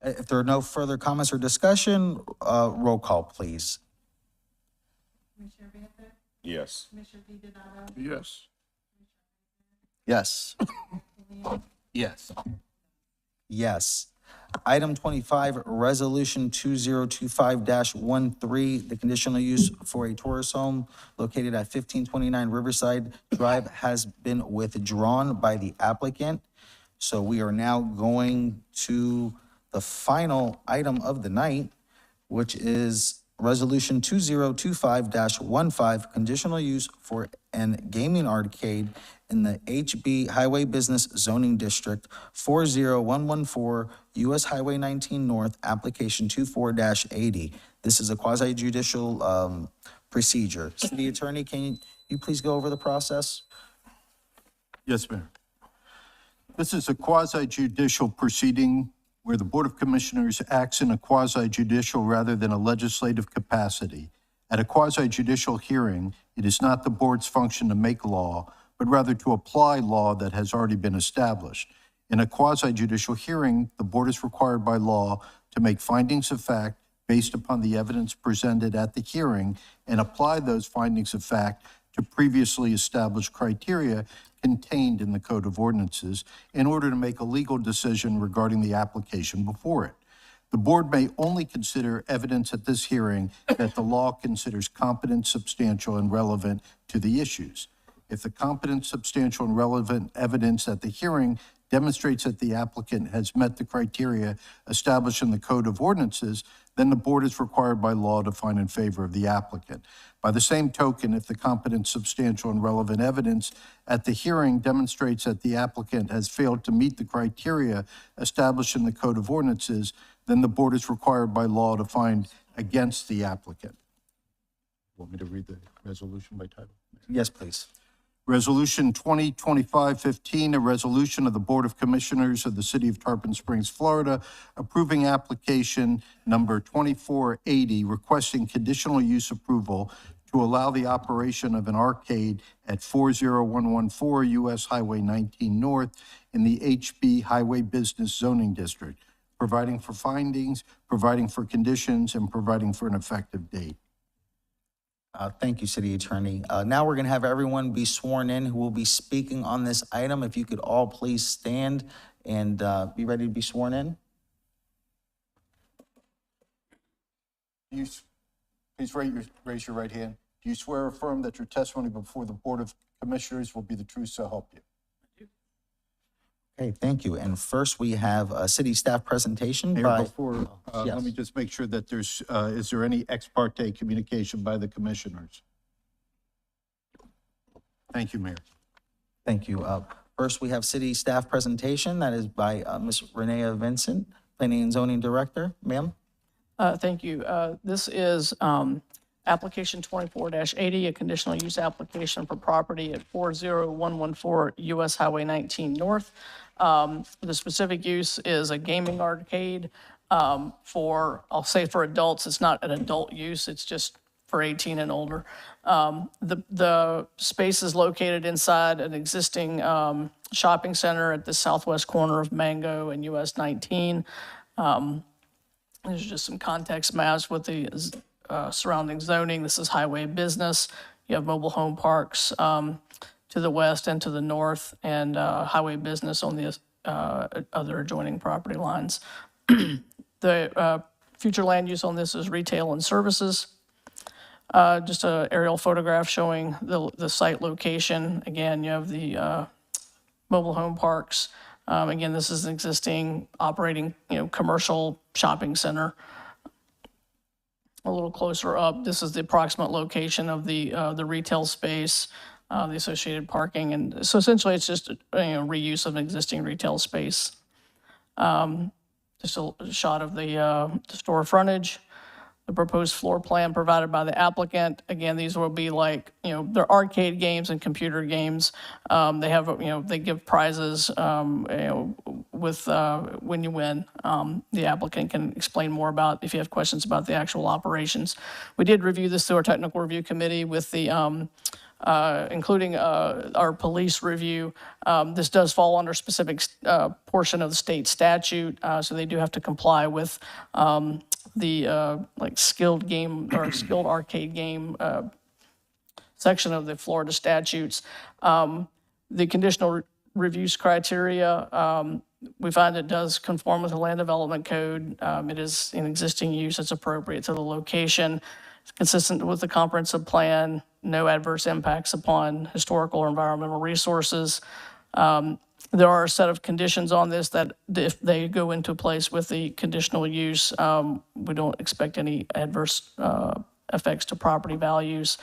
If there are no further comments or discussion, roll call, please. Commissioner Banther? Yes. Commissioner DiDonato? Yes. Yes. Yes. Yes. Item 25, Resolution 2025-13, the conditional use for a tourist home located at 1529 Riverside Drive has been withdrawn by the applicant. So we are now going to the final item of the night, which is Resolution 2025-15, conditional use for an gaming arcade in the HB Highway Business Zoning District, 40114 US Highway 19 North, application 24-80. This is a quasi judicial procedure. City Attorney, can you please go over the process? Yes, Mayor. This is a quasi judicial proceeding where the Board of Commissioners acts in a quasi judicial rather than a legislative capacity. At a quasi judicial hearing, it is not the board's function to make law, but rather to apply law that has already been established. In a quasi judicial hearing, the board is required by law to make findings of fact based upon the evidence presented at the hearing and apply those findings of fact to previously established criteria contained in the Code of Ordinances in order to make a legal decision regarding the application before it. The board may only consider evidence at this hearing that the law considers competent, substantial, and relevant to the issues. If the competent, substantial, and relevant evidence at the hearing demonstrates that the applicant has met the criteria established in the Code of Ordinances, then the board is required by law to find in favor of the applicant. By the same token, if the competent, substantial, and relevant evidence at the hearing demonstrates that the applicant has failed to meet the criteria established in the Code of Ordinances, then the board is required by law to find against the applicant. Want me to read the resolution by title? Yes, please. Resolution 2025-15, a resolution of the Board of Commissioners of the City of Tarpon Springs, Florida, approving application number 2480, requesting conditional use approval to to allow the operation of an arcade at 40114 US Highway 19 North in the HB Highway Business Zoning District, providing for findings, providing for conditions, and providing for an effective date. Thank you, City Attorney. Now we're going to have everyone be sworn in who will be speaking on this item. If you could all please stand and be ready to be sworn in. Please raise your right hand. Do you swear or affirm that your testimony before the Board of Commissioners will be the truth, so help you? Okay, thank you. And first, we have a city staff presentation Mayor, by... before, let me just make sure that is there any ex parte communication by the commissioners? Thank you, Mayor. Thank you. First, we have city staff presentation. That is by Ms. Renea Vincent, Planning and Zoning Director. Ma'am? Thank you. This is application 24-80, a conditional use application for property at 40114 US Highway 19 North. The specific use is a gaming arcade I'll say for adults. It's not an adult use, it's just for 18 and older. The space is located inside an existing shopping center at the southwest corner of Mango and US 19. There's just some context maps with the surrounding zoning. This is highway business. You have mobile home parks to the west and to the north, and highway business on the other adjoining property lines. The future land use on this is retail and services. Just an aerial photograph showing the site location. Again, you have the mobile home parks. Again, this is an existing operating, commercial shopping center. A little closer up, this is the approximate location of the retail space, the associated parking, and so essentially it's just reuse of an existing retail space. Just a shot of the store frontage. The proposed floor plan provided by the applicant. Again, these will be like, they're arcade games and computer games. They have, they give prizes, with, when you win. The applicant can explain more about, if you have questions about the actual operations. We did review this through our technical review committee with the, including our police review. This does fall under specific portion of the state statute, so they do have to comply with the like skilled game or skilled arcade game section of the Florida statutes. The conditional reviews criteria, we find it does conform with the land development code. It is an existing use, it's appropriate to the location. It's consistent with the comprehensive plan, no adverse impacts upon historical or environmental resources. There are a set of conditions on this that if they go into place with the conditional use, we don't expect any adverse effects to property values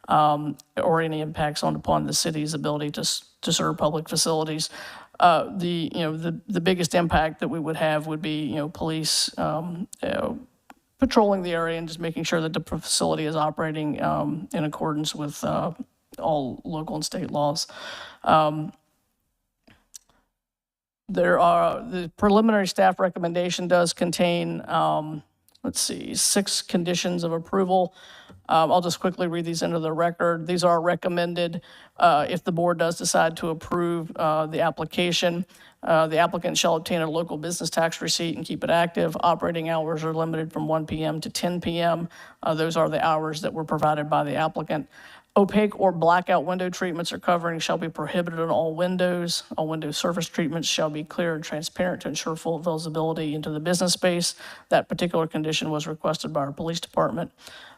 or any impacts upon the city's ability to serve public facilities. The biggest impact that we would have would be, police patrolling the area and just making sure that the facility is operating in accordance with all local and state laws. The preliminary staff recommendation does contain, 6 conditions of approval. I'll just quickly read these into the record. These are recommended if the board does decide to approve the application. The applicant shall obtain a local business tax receipt and keep it active. Operating hours are limited from 1 p.m. to 10 p.m. Those are the hours that were provided by the applicant. Opaque or blackout window treatments or coverings shall be prohibited on all windows. All window surface treatments shall be clear and transparent to ensure full visibility into the business space. That particular condition was requested by our police department.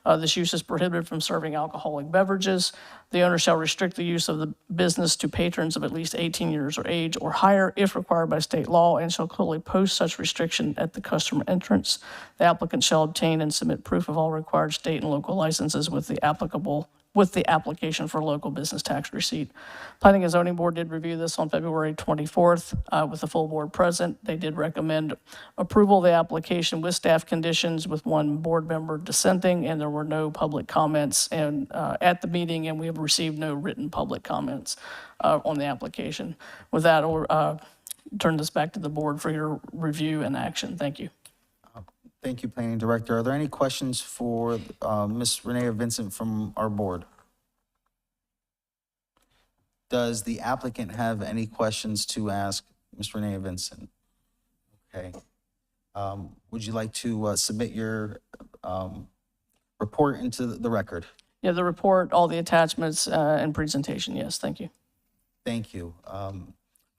This use is prohibited from serving alcoholic beverages. The owner shall restrict the use of the business to patrons of at least 18 years of age or higher if required by state law, and shall clearly post such restriction at the customer entrance. The applicant shall obtain and submit proof of all required state and local licenses with the application for local business tax receipt. Planning and Zoning Board did review this on February 24th with the full board present. They did recommend approval of the application with staff conditions with 1 board member dissenting, and there were no public comments at the meeting, and we have received no written public comments on the application. With that, I'll turn this back to the board for your review and action. Thank you. Thank you, Planning Director. Are there any questions for Ms. Renee Vincent from our board? Does the applicant have any questions to ask Ms. Renee Vincent? Okay. Would you like to submit your report into the record? Yeah, the report, all the attachments, and presentation, yes, thank you. Thank you.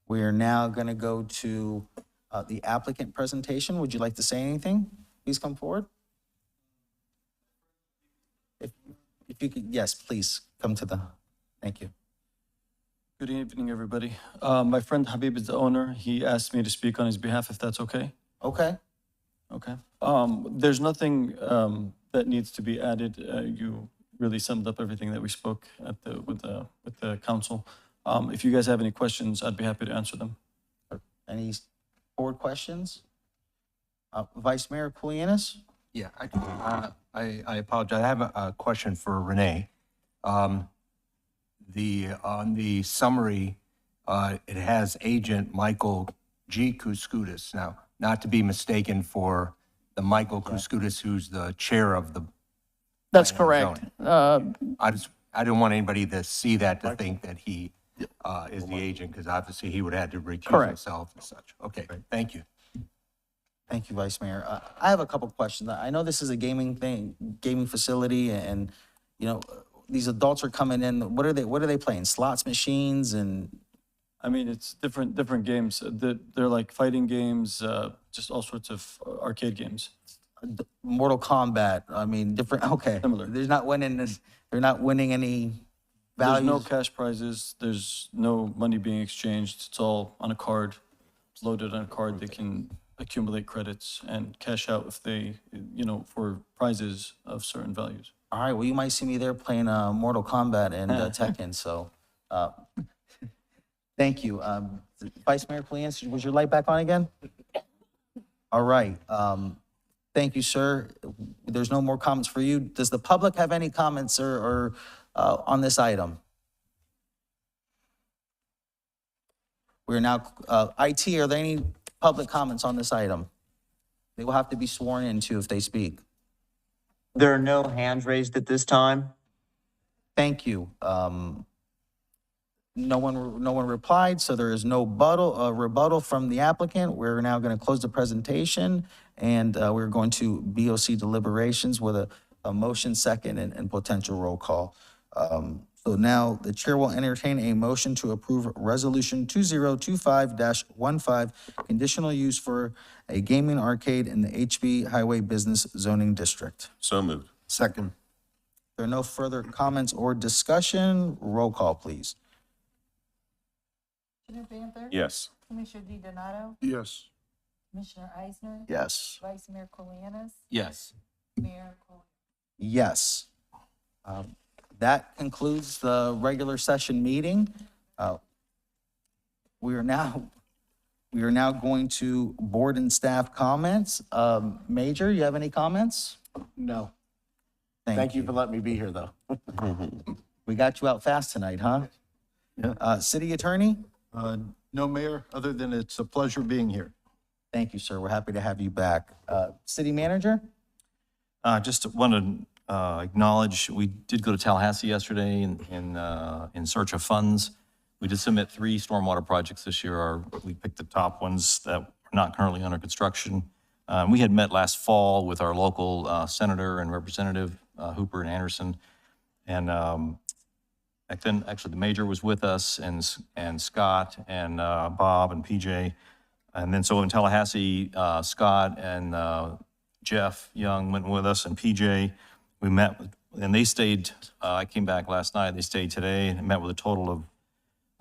We are now going to go to the applicant presentation. Would you like to say anything? Please come forward. If you could, yes, please come to the, thank you. Good evening, everybody. My friend Habib is the owner. He asked me to speak on his behalf, if that's okay. Okay. Okay. There's nothing that needs to be added. You really summed up everything that we spoke at with the council. If you guys have any questions, I'd be happy to answer them. Any board questions? Vice Mayor Koulianis? Yeah, I apologize. I have a question for Renee. On the summary, it has Agent Michael G. Kouskoudis. Now, not to be mistaken for the Michael Kouskoudis, who's the chair of the. That's correct. I didn't want anybody to see that to think that he is the agent, because obviously he would have had to recuse himself and such. Okay, thank you. Thank you, Vice Mayor. I have a couple questions. I know this is a gaming facility, and you know, these adults are coming in. What are they playing? Slots machines and. I mean, it's different games. They're like fighting games, just all sorts of arcade games. Mortal Kombat. I mean, different. Okay. Similar. They're not winning any values. There's no cash prizes. There's no money being exchanged. It's all on a card. It's loaded on a card. They can accumulate credits and cash out if they, for prizes of certain values. All right. Well, you might see me there playing Mortal Kombat and Tekken. So, thank you. Vice Mayor Koulianis, was your light back on again? All right. Thank you, sir. There's no more comments for you. Does the public have any comments or on this item? We're now, IT, are there any public comments on this item? They will have to be sworn into if they speak. There are no hands raised at this time. Thank you. No one replied, so there is no rebuttal from the applicant. We're now going to close the presentation, and we're going to BOC deliberations with a motion second and potential roll call. So now the chair will entertain a motion to approve Resolution 2025-15, conditional use for a gaming arcade in the HB Highway Business Zoning District. So moved. Second. There are no further comments or discussion. Roll call, please. Commissioner Banther? Yes. Commissioner DiDonato? Yes. Commissioner Eisner? Yes. Vice Mayor Koulianis? Yes. Mayor Cole? Yes. That concludes the regular session meeting. We are now going to board and staff comments. Major, you have any comments? No. Thank you for letting me be here, though. We got you out fast tonight, huh? Yeah. City Attorney? No, Mayor, other than it's a pleasure being here. Thank you, sir. We're happy to have you back. City Manager? Just want to acknowledge, we did go to Tallahassee yesterday in search of funds. We did submit 3 stormwater projects this year. We picked the top ones that are not currently under construction. We had met last fall with our local senator and representative, Hooper and Anderson. And back then, actually, the mayor was with us, and Scott and Bob and PJ. And then so in Tallahassee, Scott and Jeff Young went with us, and PJ. We met, and they stayed, I came back last night, they stayed today, and met with a total of,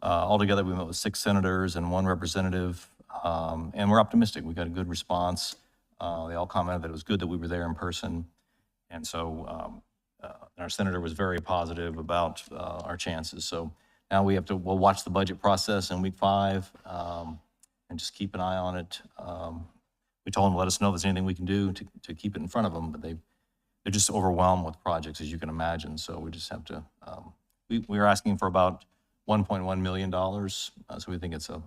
altogether, we met with 6 senators and 1 representative, and we're optimistic. We got a good response. They all commented that it was good that we were there in person, and so our senator was very positive about our chances. So now we'll watch the budget process in week 5, and just keep an eye on it. We told them, let us know if there's anything we can do to keep it in front of them, but they're just overwhelmed with projects, as you can imagine. So we just have to, we were asking for about $1.1 million. So we think it's a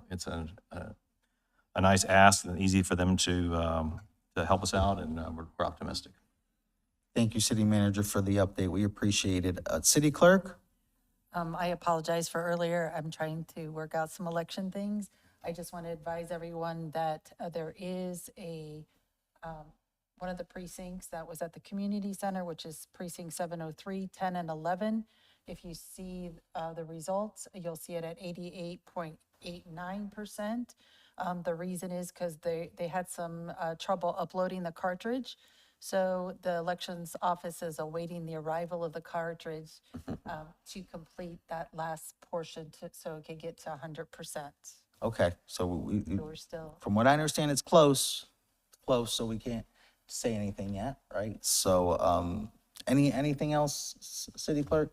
nice ask and easy for them to to help us out, and we're optimistic. Thank you, City Manager, for the update. We appreciate it. City Clerk? I apologize for earlier. I'm trying to work out some election things. I just want to advise everyone that there is one of the precincts that was at the community center, which is precinct 703, 10, and 11. If you see the results, you'll see it at 88.89%. The reason is because they had some trouble uploading the cartridge. So the elections office is awaiting the arrival of the cartridge to complete that last portion so it can get to 100%. Okay, so So we're still, from what I understand, it's close, so we can't say anything yet, right? So, anything else, City Clerk?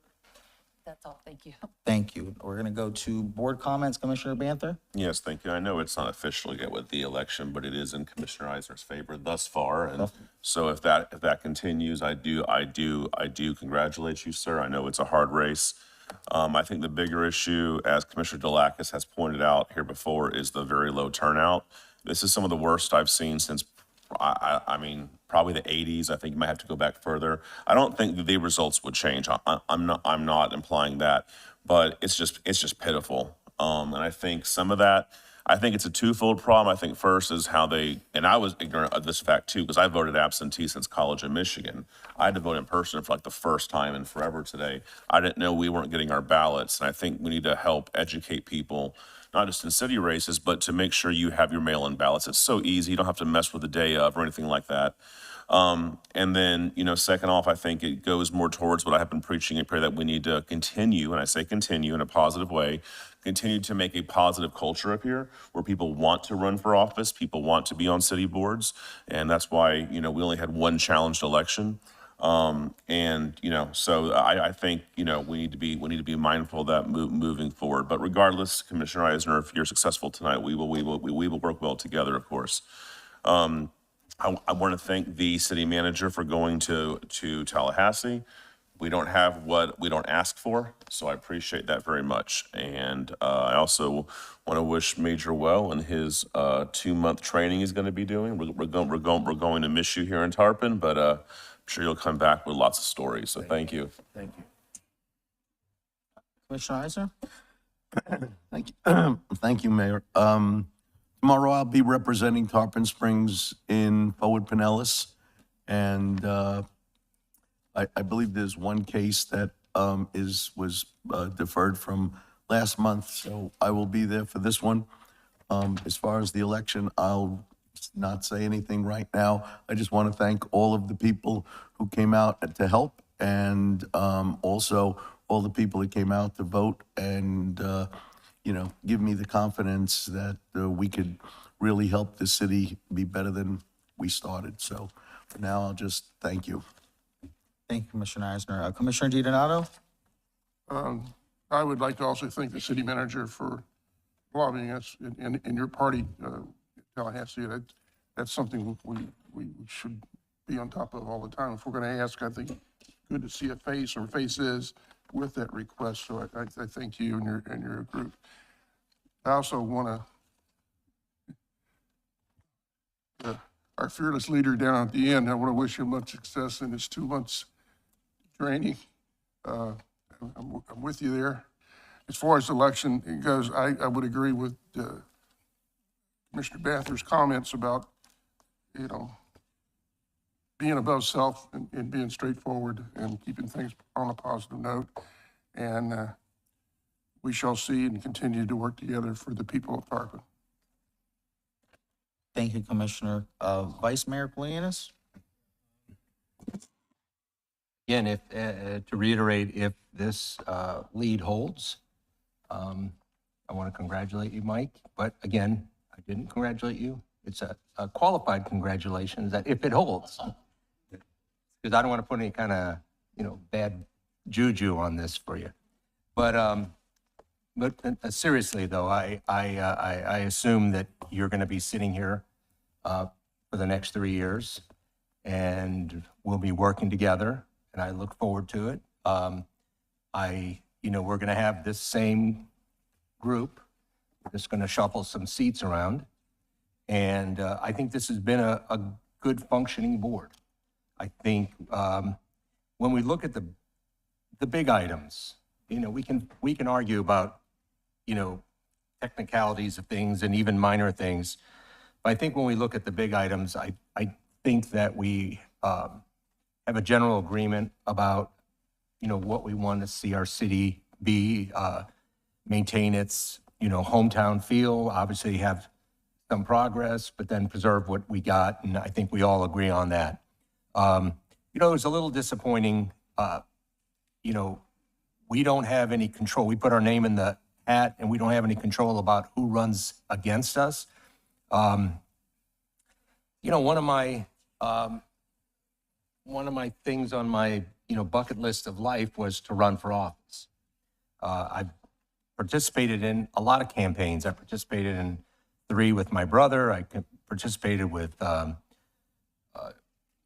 that's all. Thank you. Thank you. We're gonna go to board comments. Commissioner Banther? Yes, thank you. I know it's not official yet with the election, but it is in Commissioner Eisner's favor thus far. And so if that continues, I do congratulate you, sir. I know it's a hard race. I think the bigger issue, as Commissioner Delakis has pointed out here before, is the very low turnout. This is some of the worst I've seen since, I mean, probably the 80s. I think you might have to go back further. I don't think that the results would change. I'm not implying that, but it's just pitiful. And I think some of that, I think it's a twofold problem. I think first is how they, and I was ignorant of this fact too, because I voted absentee since college in Michigan. I had to vote in person for like the first time in forever today. I didn't know we weren't getting our ballots. And I think we need to help educate people, not just in city races, but to make sure you have your mail-in ballots. It's so easy. You don't have to mess with the day of or anything like that. And then, second off, I think it goes more towards what I have been preaching and pray that we need to continue, and I say continue in a positive way, continue to make a positive culture up here where people want to run for office, people want to be on city boards. And that's why, we only had one challenged election. So I think, we need to be mindful of that moving forward. But regardless, Commissioner Eisner, if you're successful tonight, we will work well together, of course. I want to thank the city manager for going to Tallahassee. We don't have what we don't ask for, so I appreciate that very much. And I also want to wish Major well in his 2-month training he's going to be doing. We're going to miss you here in Tarpon, but I'm sure you'll come back with lots of stories. So thank you. Thank you. Commissioner Eisner? Thank you. Thank you, Mayor. Tomorrow I'll be representing Tarpon Springs in Forward Pinellas. And I believe there's one case that was deferred from last month, so I will be there for this one. As far as the election, I'll not say anything right now. I just want to thank all of the people who came out to help, and also all the people that came out to vote and give me the confidence that we could really help the city be better than we started. So for now, I'll just thank you. Thank you, Commissioner Eisner. Commissioner DiDonato? I would like to also thank the city manager for lobbying us in your party, Tallahassee. That's something we should be on top of all the time. If we're going to ask, I think it's good to see a face or faces with that request. So I thank you and your group. I also want to, our fearless leader down at the end, I want to wish him much success in his 2 months training. I'm with you there. As far as election goes, I would agree with Commissioner Banther's comments about, being above self and being straightforward and keeping things on a positive note. And we shall see and continue to work together for the people of Tarpon. Thank you, Commissioner. Vice Mayor Polianis? Again, if to reiterate, if this lead holds, I want to congratulate you, Mike. But again, I didn't congratulate you. It's a qualified congratulations that if it holds, because I don't want to put any kind of bad juju on this for you. But seriously though, I assume that you're going to be sitting here for the next 3 years, and we'll be working together. And I look forward to it. We're going to have this same group. We're just going to shuffle some seats around. And I think this has been a good functioning board. I think when we look at the big items, you know, we can argue about, you know, technicalities of things and even minor things. But I think when we look at the big items, I think that we have a general agreement about, you know, what we want to see our city be, maintain its, you know, hometown feel, obviously have some progress, but then preserve what we got. And I think we all agree on that. You know, it was a little disappointing, you know, we don't have any control. We put our name in the hat and we don't have any control about who runs against us. You know, one of my things on my, you know, bucket list of life was to run for office. I participated in a lot of campaigns. I participated in 3 with my brother. I participated with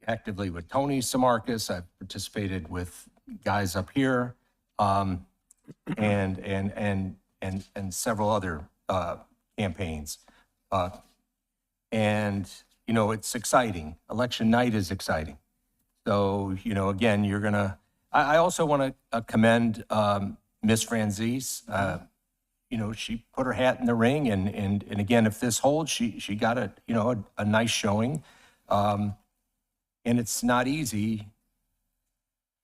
actively with Tony Samarkis. I participated with guys up here, and several other campaigns. And you know, it's exciting. Election night is exciting. So, you know, again, you're gonna. I also want to commend Miss Franzese. You know, she put her hat in the ring, and again, if this holds, she got a, you know, a nice showing. And it's not easy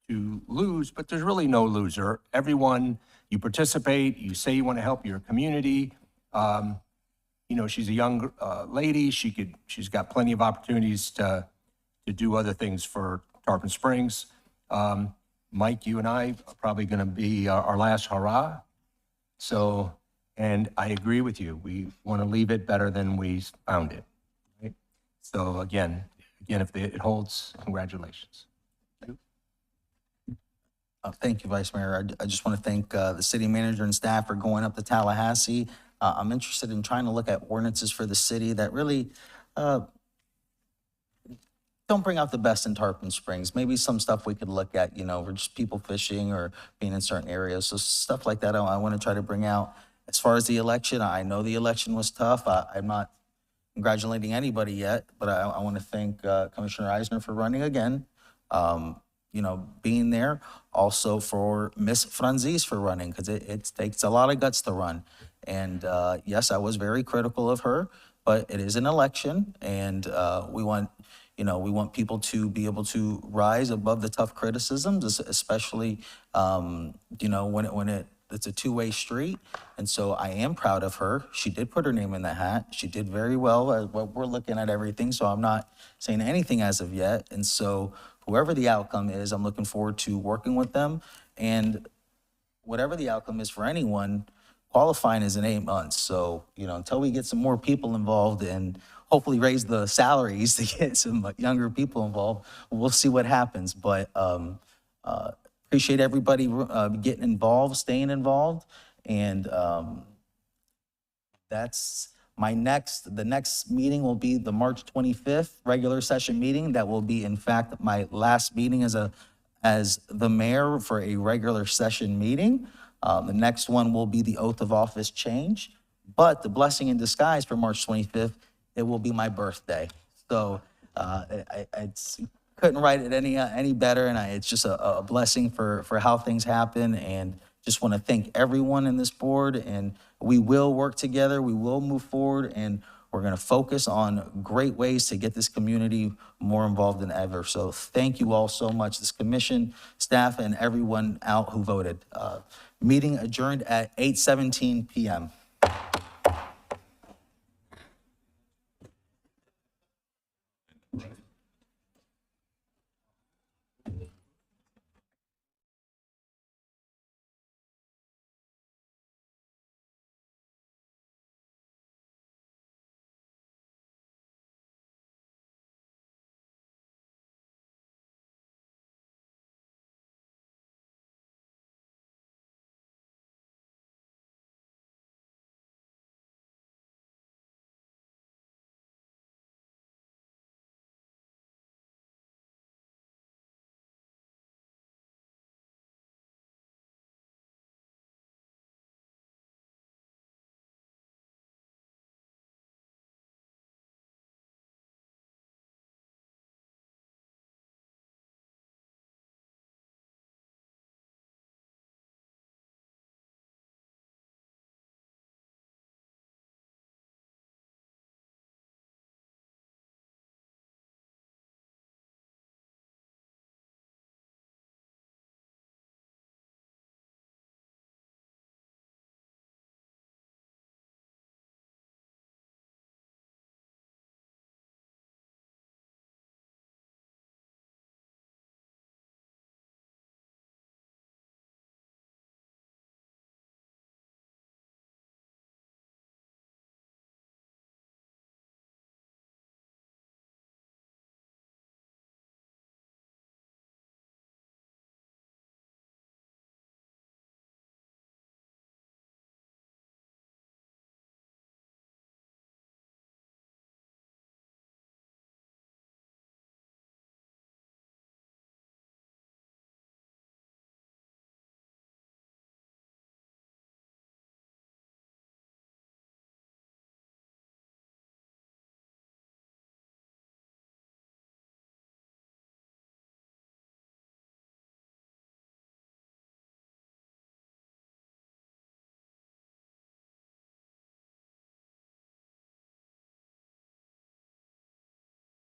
to lose, but there's really no loser. Everyone, you participate, you say you want to help your community. You know, she's a young lady. She's got plenty of opportunities to do other things for Tarpon Springs. Mike, you and I are probably going to be our last hurrah. So, and I agree with you. We want to leave it better than we found it. Right? So again, if it holds, congratulations. Thank you, Vice Mayor. I just want to thank the city manager and staff for going up to Tallahassee. I'm interested in trying to look at ordinances for the city that really don't bring out the best in Tarpon Springs. Maybe some stuff we could look at, you know, for just people fishing or being in certain areas. So stuff like that I want to try to bring out. As far as the election, I know the election was tough. I'm not congratulating anybody yet, but I want to thank Commissioner Eisner for running again. You know, being there. Also for Miss Franzese for running, because it takes a lot of guts to run. And yes, I was very critical of her, but it is an election, and we want people to be able to rise above the tough criticisms, especially you know, when it's a two-way street. And so I am proud of her. She did put her name in the hat. She did very well. We're looking at everything, so I'm not saying anything as of yet. And so whoever the outcome is, I'm looking forward to working with them. And whatever the outcome is for anyone, qualifying is in 8 months. So, you know, until we get some more people involved and hopefully raise the salaries to get some younger people involved, we'll see what happens. But appreciate everybody getting involved, staying involved. And that's the next meeting will be the March 25th regular session meeting. That will be, in fact, my last meeting as the mayor for a regular session meeting. The next one will be the oath of office change. But the blessing in disguise for March 25th, it will be my birthday. So I couldn't write it any better, and it's just a blessing for how things happen. And just want to thank everyone in this board, and we will work together. We will move forward, and we're going to focus on great ways to get this community more involved than ever. So thank you all so much, this commission, staff, and everyone out who voted. Meeting adjourned at 8:17 p.m.